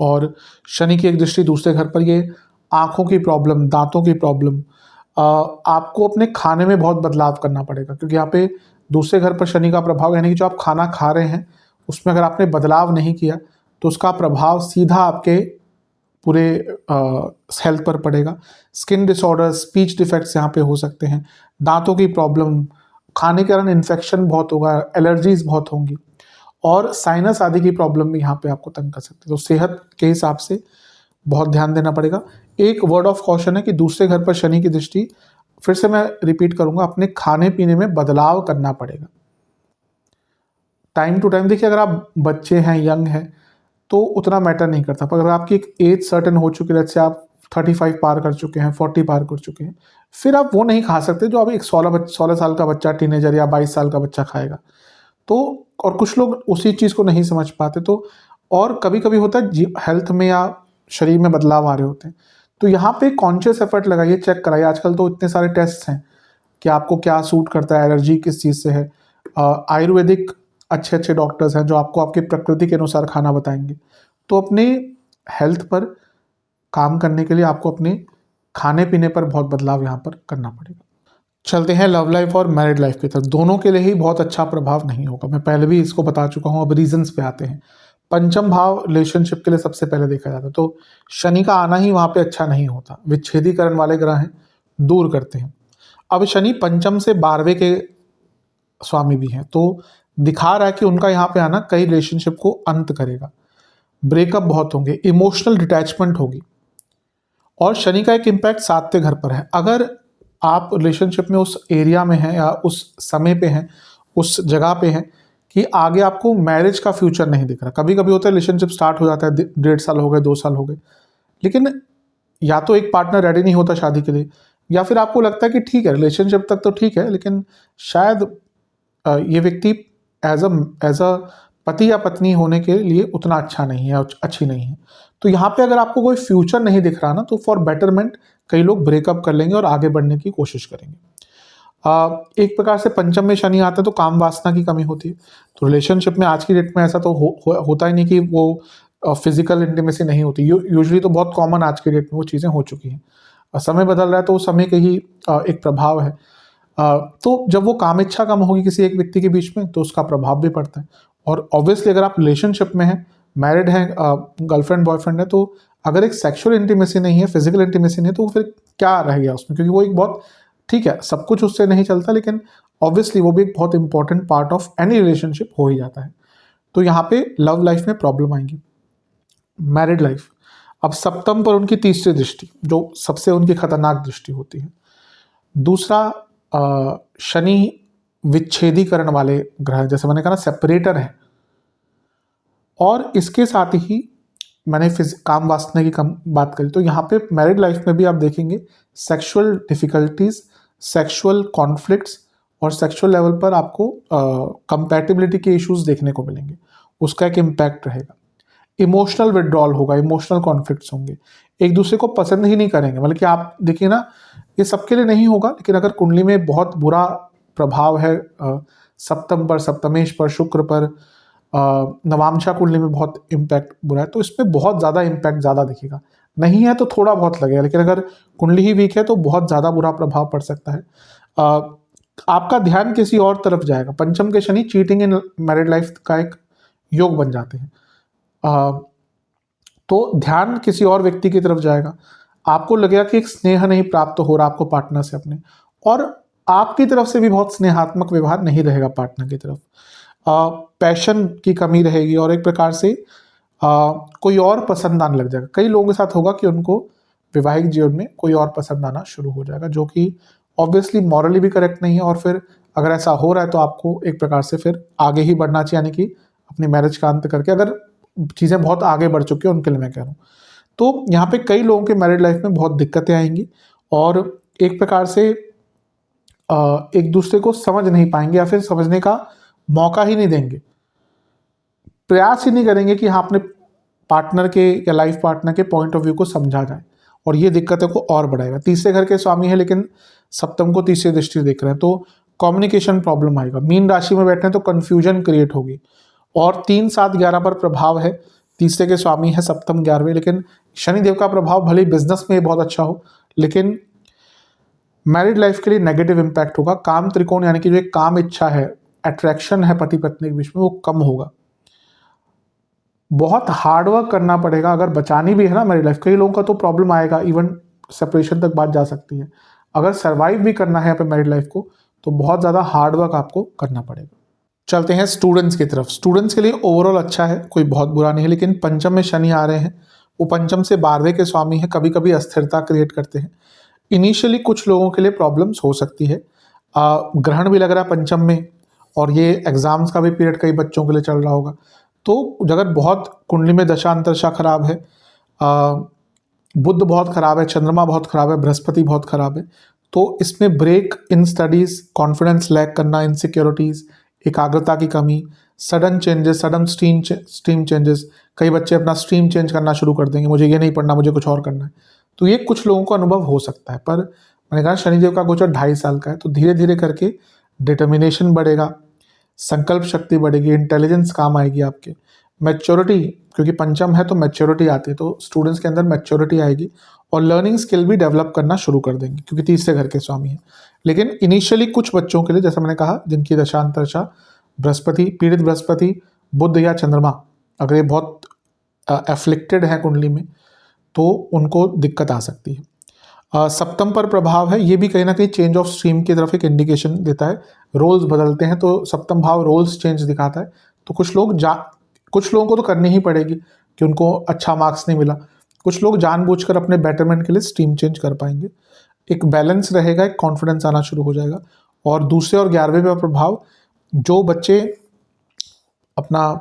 और शनि की एक दृष्टि दूसरे घर पर, ये आँखों की प्रॉब्लम, दांतों की प्रॉब्लम, आपको अपने खाने में बहुत बदलाव करना पड़ेगा, क्योंकि यहाँ पे दूसरे घर पर शनि का प्रभाव, यानी कि जो आप खाना खा रहे हैं उसमें अगर आपने बदलाव नहीं किया तो उसका प्रभाव सीधा आपके पूरे हेल्थ पर पड़ेगा। स्किन डिसऑर्डर, स्पीच डिफेक्ट्स यहाँ पे हो सकते हैं, दांतों की प्रॉब्लम, खाने के कारण इन्फेक्शन बहुत होगा, एलर्जीज बहुत होंगी, और साइनस आदि की प्रॉब्लम भी यहाँ पे आपको तंग कर सकती है। तो सेहत के हिसाब से बहुत ध्यान देना पड़ेगा। एक वर्ड ऑफ कॉशन है कि दूसरे घर पर शनि की दृष्टि फिर से मैं रिपीट करूंगा, अपने खाने पीने में बदलाव करना पड़ेगा टाइम टू टाइम। देखिए, अगर आप बच्चे हैं, यंग हैं, तो उतना मैटर नहीं करता, पर अगर आपकी एक एज सर्टेन हो चुकी है, जैसे आप 35 पार कर चुके हैं, 40 पार कर चुके हैं, फिर आप वो नहीं खा सकते जो अभी एक 16 साल का बच्चा, टीनेजर या 22 साल का बच्चा खाएगा। तो और कुछ लोग उसी चीज़ को नहीं समझ पाते, तो और कभी कभी होता है हेल्थ में या शरीर में बदलाव आ रहे होते हैं, तो यहाँ पे कॉन्शियस एफर्ट लगाइए, चेक कराइए। आजकल तो इतने सारे टेस्ट हैं कि आपको क्या सूट करता है, एलर्जी किस चीज़ से है। आयुर्वेदिक अच्छे अच्छे डॉक्टर्स हैं जो आपको आपकी प्रकृति के अनुसार खाना बताएंगे। तो अपने हेल्थ पर काम करने के लिए आपको अपने खाने पीने पर बहुत बदलाव यहाँ पर करना पड़ेगा। चलते हैं लव लाइफ और मैरिड लाइफ की तरफ। दोनों के लिए ही बहुत अच्छा प्रभाव नहीं होगा, मैं पहले भी इसको बता चुका हूँ। अब रीजंस पे आते हैं। पंचम भाव रिलेशनशिप के लिए सबसे पहले देखा जाता है, तो शनि का आना ही वहाँ पे अच्छा नहीं होता। विच्छेदीकरण वाले ग्रह हैं, दूर करते हैं। अब शनि पंचम से 12वें के स्वामी भी हैं, तो दिखा रहा है कि उनका यहाँ पे आना कई रिलेशनशिप को अंत करेगा। ब्रेकअप बहुत होंगे, इमोशनल डिटैचमेंट होगी। और शनि का एक इम्पैक्ट 7वें घर पर है। अगर आप रिलेशनशिप में उस एरिया में हैं या उस समय पे हैं, उस जगह पे हैं कि आगे आपको मैरिज का फ्यूचर नहीं दिख रहा। कभी कभी होता है रिलेशनशिप स्टार्ट हो जाता है, 1.5 साल हो गए, 2 साल हो गए, लेकिन या तो एक पार्टनर रेडी नहीं होता शादी के लिए, या फिर आपको लगता है कि ठीक है रिलेशनशिप तक तो ठीक है, लेकिन शायद ये व्यक्ति एज अ पति या पत्नी होने के लिए उतना अच्छा नहीं है, अच्छी नहीं है। तो यहाँ पे अगर आपको कोई फ्यूचर नहीं दिख रहा ना, तो फॉर बेटरमेंट कई लोग ब्रेकअप कर लेंगे और आगे बढ़ने की कोशिश करेंगे। एक प्रकार से पंचम में शनि आता है तो काम वासना की कमी होती है। तो रिलेशनशिप में आज की डेट में ऐसा तो होता ही नहीं कि वो फिजिकल इंटीमेसी नहीं होती। यूजुअली तो बहुत कॉमन आज की डेट में वो चीज़ें हो चुकी हैं। समय बदल रहा है तो वो समय का ही एक प्रभाव है। तो जब वो काम इच्छा कम होगी किसी एक व्यक्ति के बीच में, तो उसका प्रभाव भी पड़ता है। और ऑब्वियसली अगर आप रिलेशनशिप में हैं, मैरिड हैं, गर्लफ्रेंड बॉयफ्रेंड है, तो अगर एक सेक्सुअल इंटीमेसी नहीं है, फिजिकल इंटीमेसी नहीं है, तो फिर क्या रह गया उसमें? क्योंकि वो एक बहुत, ठीक है सब कुछ उससे नहीं चलता, लेकिन ऑब्वियसली वो भी एक बहुत important part of any relationship हो ही जाता है। तो यहाँ पे लव लाइफ में प्रॉब्लम आएंगी। मैरिड लाइफ, अब सप्तम पर उनकी तीसरी दृष्टि, जो सबसे उनकी खतरनाक दृष्टि होती है। दूसरा, शनि विच्छेदीकरण वाले ग्रह, जैसे मैंने कहा ना, सेपरेटर है। और इसके साथ ही मैंने काम वासना की कम बात करी, तो यहाँ पे मैरिड लाइफ में भी आप देखेंगे सेक्सुअल डिफिकल्टीज, सेक्सुअल कॉन्फ्लिक्ट्स और सेक्सुअल लेवल पर आपको कंपैटिबिलिटी के इश्यूज देखने को मिलेंगे। उसका एक इम्पैक्ट रहेगा। इमोशनल विड्रॉल होगा, इमोशनल कॉन्फ्लिक्ट्स होंगे, एक दूसरे को पसंद ही नहीं करेंगे। मतलब कि आप देखिए ना, ये सबके लिए नहीं होगा, लेकिन अगर कुंडली में बहुत बुरा प्रभाव है सप्तम पर, सप्तमेश पर, शुक्र पर, नवांशा कुंडली में बहुत इम्पैक्ट बुरा है, तो इसमें बहुत ज़्यादा इम्पैक्ट ज़्यादा दिखेगा। नहीं है तो थोड़ा बहुत लगेगा, लेकिन अगर कुंडली ही वीक है तो बहुत ज़्यादा बुरा प्रभाव पड़ सकता है। आपका ध्यान किसी और तरफ जाएगा। पंचम के शनि चीटिंग इन मैरिड लाइफ का एक योग बन जाते हैं। तो ध्यान किसी और व्यक्ति की तरफ जाएगा। आपको लगेगा कि एक स्नेह नहीं प्राप्त हो रहा आपको पार्टनर से अपने, और आपकी तरफ से भी बहुत स्नेहात्मक व्यवहार नहीं रहेगा पार्टनर की तरफ। पैशन की कमी रहेगी और एक प्रकार से कोई और पसंद आने लग जाएगा। कई लोगों के साथ होगा कि उनको वैवाहिक जीवन में कोई और पसंद आना शुरू हो जाएगा, जो कि ऑब्वियसली मॉरली भी करेक्ट नहीं है। और फिर अगर ऐसा हो रहा है तो आपको एक प्रकार से फिर आगे ही बढ़ना चाहिए, यानी कि अपनी मैरिज का अंत करके, अगर चीज़ें बहुत आगे बढ़ चुकी हैं उनके लिए मैं कह रहा हूँ। तो यहाँ पे कई लोगों के मैरिड लाइफ में बहुत दिक्कतें आएंगी और एक प्रकार से एक दूसरे को समझ नहीं पाएंगे या फिर समझने का मौका ही नहीं देंगे, प्रयास ही नहीं करेंगे कि हाँ अपने पार्टनर के या लाइफ पार्टनर के पॉइंट ऑफ व्यू को समझा जाए, और ये दिक्कतों को और बढ़ाएगा। तीसरे घर के स्वामी है लेकिन सप्तम को तीसरी दृष्टि देख रहे हैं, तो कम्युनिकेशन प्रॉब्लम आएगा। मीन राशि में बैठे हैं तो कन्फ्यूजन क्रिएट होगी। और 3, 7, 11 पर प्रभाव है। तीसरे के स्वामी है सप्तम 11वें, लेकिन शनिदेव का प्रभाव भले बिजनेस में बहुत अच्छा हो, लेकिन मैरिड लाइफ के लिए नेगेटिव इंपैक्ट होगा। काम त्रिकोण यानी कि जो एक काम इच्छा है, अट्रैक्शन है पति पत्नी के बीच में, वो कम होगा। बहुत हार्डवर्क करना पड़ेगा अगर बचानी भी है ना मैरिड लाइफ। कई लोगों का तो प्रॉब्लम आएगा, इवन सेपरेशन तक बात जा सकती है। अगर सर्वाइव भी करना है अपने मैरिड लाइफ को तो बहुत ज़्यादा हार्डवर्क आपको करना पड़ेगा। चलते हैं स्टूडेंट्स की तरफ। स्टूडेंट्स के लिए ओवरऑल अच्छा है, कोई बहुत बुरा नहीं है, लेकिन पंचम में शनि आ रहे हैं। वो पंचम से 12वें के स्वामी हैं, कभी कभी अस्थिरता क्रिएट करते हैं। इनिशियली कुछ लोगों के लिए प्रॉब्लम्स हो सकती है। ग्रहण भी लग रहा है पंचम में, और ये एग्जाम्स का भी पीरियड कई बच्चों के लिए चल रहा होगा। तो अगर बहुत कुंडली में दशा अंतरशा खराब है, बुध बहुत खराब है, चंद्रमा बहुत खराब है, बृहस्पति बहुत खराब है, तो इसमें break in studies, confidence lack करना, इनसिक्योरिटीज, एकाग्रता की कमी, sudden changes, sudden stream changes. कई बच्चे अपना स्ट्रीम चेंज करना शुरू कर देंगे, मुझे ये नहीं पढ़ना, मुझे कुछ और करना है। तो ये कुछ लोगों को अनुभव हो सकता है। पर मैंने कहा शनिदेव का गोचर 2.5 साल का है, तो धीरे धीरे करके डिटर्मिनेशन बढ़ेगा, संकल्प शक्ति बढ़ेगी, इंटेलिजेंस काम आएगी आपके, मैच्योरिटी, क्योंकि पंचम है तो मैच्योरिटी आती है, तो स्टूडेंट्स के अंदर मैच्योरिटी आएगी और लर्निंग स्किल भी डेवलप करना शुरू कर देंगे, क्योंकि तीसरे घर के स्वामी हैं। लेकिन इनिशियली कुछ बच्चों के लिए, जैसा मैंने कहा, जिनकी दशांतरशा बृहस्पति, पीड़ित बृहस्पति, बुध या चंद्रमा, अगर ये बहुत एफ्लिक्टेड है कुंडली में, तो उनको दिक्कत आ सकती है। सप्तम पर प्रभाव है, ये भी कहीं ना कहीं चेंज ऑफ स्ट्रीम की तरफ एक इंडिकेशन देता है। रोल्स बदलते हैं, तो सप्तम भाव रोल्स चेंज दिखाता है। तो कुछ लोगों को तो करनी ही पड़ेगी कि उनको अच्छा मार्क्स नहीं मिला। कुछ लोग जानबूझकर अपने बेटरमेंट के लिए स्ट्रीम चेंज कर पाएंगे। एक बैलेंस रहेगा, एक कॉन्फिडेंस आना शुरू हो जाएगा। और दूसरे और 11वें का प्रभाव, जो बच्चे अपना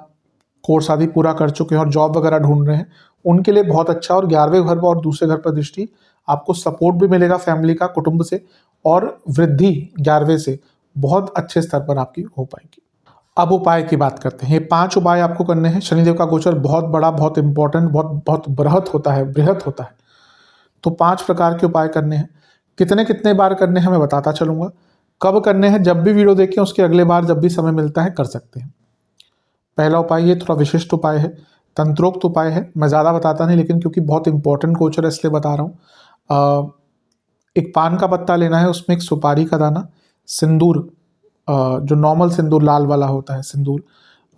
कोर्स आदि पूरा कर चुके हैं और जॉब वगैरह ढूंढ रहे हैं, उनके लिए बहुत अच्छा। और 11वें घर पर और दूसरे घर पर दृष्टि, आपको सपोर्ट भी मिलेगा फैमिली का, कुटुंब से, और वृद्धि 11वें से बहुत अच्छे स्तर पर आपकी हो पाएगी। अब उपाय की बात करते हैं। ये 5 उपाय आपको करने हैं। शनिदेव का गोचर बहुत बड़ा, बहुत इंपॉर्टेंट, बहुत बृहत होता है। तो 5 प्रकार के उपाय करने हैं। कितने कितने बार करने हैं मैं बताता चलूंगा। कब करने हैं, जब भी वीडियो देखें उसके अगले बार जब भी समय मिलता है कर सकते हैं। पहला उपाय, ये थोड़ा विशिष्ट उपाय है, तंत्रोक्त उपाय है, मैं ज़्यादा बताता नहीं, लेकिन क्योंकि बहुत इंपॉर्टेंट गोचर है इसलिए बता रहा हूँ। एक पान का पत्ता लेना है, उसमें एक सुपारी का दाना, सिंदूर, जो नॉर्मल सिंदूर लाल वाला होता है सिंदूर,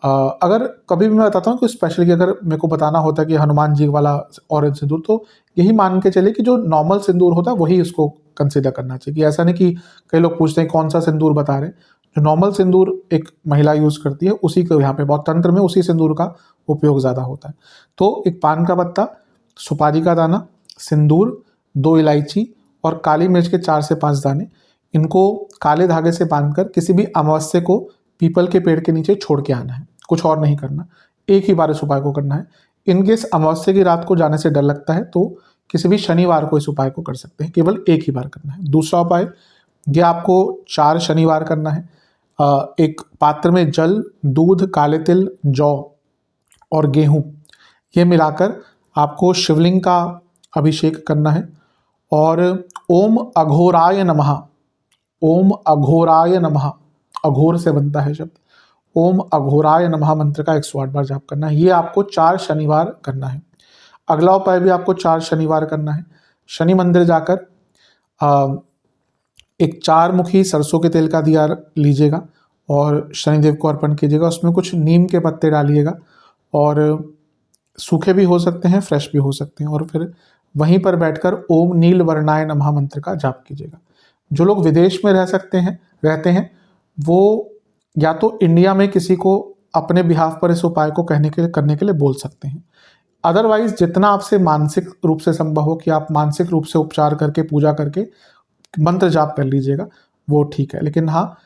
अगर कभी भी मैं बताता हूँ कि स्पेशली अगर मेरे को बताना होता है कि हनुमान जी वाला ऑरेंज सिंदूर, तो यही मान के चले कि जो नॉर्मल सिंदूर होता है वही उसको कंसिडर करना चाहिए। कि ऐसा नहीं कि कई लोग पूछते हैं कौन सा सिंदूर बता रहे हैं। जो नॉर्मल सिंदूर एक महिला यूज़ करती है, उसी को यहाँ पे बहुत तंत्र में उसी सिंदूर का उपयोग ज़्यादा होता है। तो एक पान का पत्ता, सुपारी का दाना, सिंदूर, 2 इलायची और काली मिर्च के 4 से 5 दाने, इनको काले धागे से बांधकर किसी भी अमावस्या को पीपल के पेड़ के नीचे छोड़ के आना है। कुछ और नहीं करना, एक ही बार इस उपाय को करना है। इनकेस अमावस्या की रात को जाने से डर लगता है तो किसी भी शनिवार को इस उपाय को कर सकते हैं, केवल एक ही बार करना है। दूसरा उपाय, ये आपको 4 शनिवार करना है। एक पात्र में जल, दूध, काले तिल, जौ और गेहूं, ये मिलाकर आपको शिवलिंग का अभिषेक करना है। और ओम अघोराय नमः, ओम अघोराय नमः, अघोर से बनता है शब्द, ओम अघोराय नमः मंत्र का 108 बार जाप करना है। ये आपको 4 शनिवार करना है। अगला उपाय भी आपको 4 शनिवार करना है। शनि मंदिर जाकर एक 4 मुखी सरसों के तेल का दिया लीजिएगा और शनिदेव को अर्पण कीजिएगा। उसमें कुछ नीम के पत्ते डालिएगा, और सूखे भी हो सकते हैं, फ्रेश भी हो सकते हैं। और फिर वहीं पर बैठकर ओम नील वर्णाय नमः मंत्र का जाप कीजिएगा। जो लोग विदेश में रहते हैं, वो या तो इंडिया में किसी को अपने बिहाफ पर इस उपाय को करने के लिए बोल सकते हैं। अदरवाइज जितना आपसे मानसिक रूप से संभव हो कि आप मानसिक रूप से उपचार करके, पूजा करके मंत्र जाप कर लीजिएगा, वो ठीक है। लेकिन हाँ,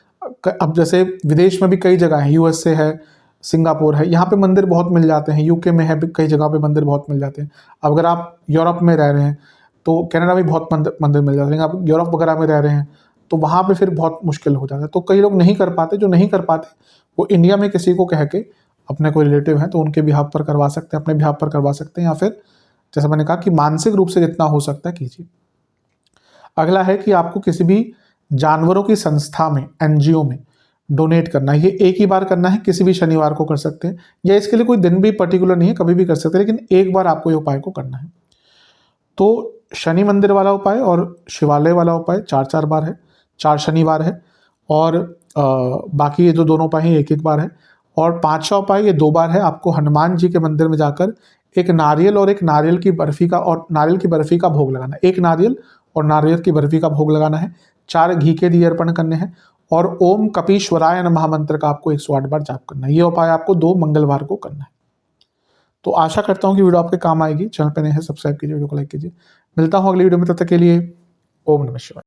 अब जैसे विदेश में भी कई जगह है, यूएसए है, सिंगापुर है, यहाँ पे मंदिर बहुत मिल जाते हैं, यूके में है, कई जगह पे मंदिर बहुत मिल जाते हैं। अब अगर आप यूरोप में रह रहे हैं तो कनाडा में बहुत मंदिर मिल जाते हैं। आप यूरोप वगैरह में रह रहे हैं तो वहाँ पे फिर बहुत मुश्किल हो जाता है। तो कई लोग नहीं कर पाते, जो नहीं कर पाते वो इंडिया में किसी को कह के, अपने कोई रिलेटिव हैं तो उनके बिहाफ पर करवा सकते हैं, अपने बिहाफ पर करवा सकते हैं, या फिर जैसे मैंने कहा कि मानसिक रूप से जितना हो सकता है कीजिए। अगला है कि आपको किसी भी जानवरों की संस्था में, एनजीओ में डोनेट करना है। ये एक ही बार करना है, किसी भी शनिवार को कर सकते हैं, या इसके लिए कोई दिन भी पर्टिकुलर नहीं है, कभी भी कर सकते हैं, लेकिन एक बार आपको ये उपाय को करना है। तो शनि मंदिर वाला उपाय और शिवालय वाला उपाय 4-4 बार है, 4 शनिवार है। और बाकी ये जो दोनों उपाय हैं एक बार है। और 5वां उपाय ये 2 बार है। आपको हनुमान जी के मंदिर में जाकर एक नारियल और एक नारियल की बर्फी का भोग लगाना है। एक नारियल और नारियल की बर्फी का भोग लगाना है। 4 घी के दिए अर्पण करने हैं और ओम कपीश्वराय नमः मंत्र का आपको 108 बार जाप करना है। ये उपाय आपको 2 मंगलवार को करना है। तो आशा करता हूँ कि वीडियो आपके काम आएगी। चैनल पर नए हैं, सब्सक्राइब कीजिए, वीडियो को लाइक कीजिए। मिलता हूँ अगली वीडियो में, तब तक के लिए ओम नमः शिवाय।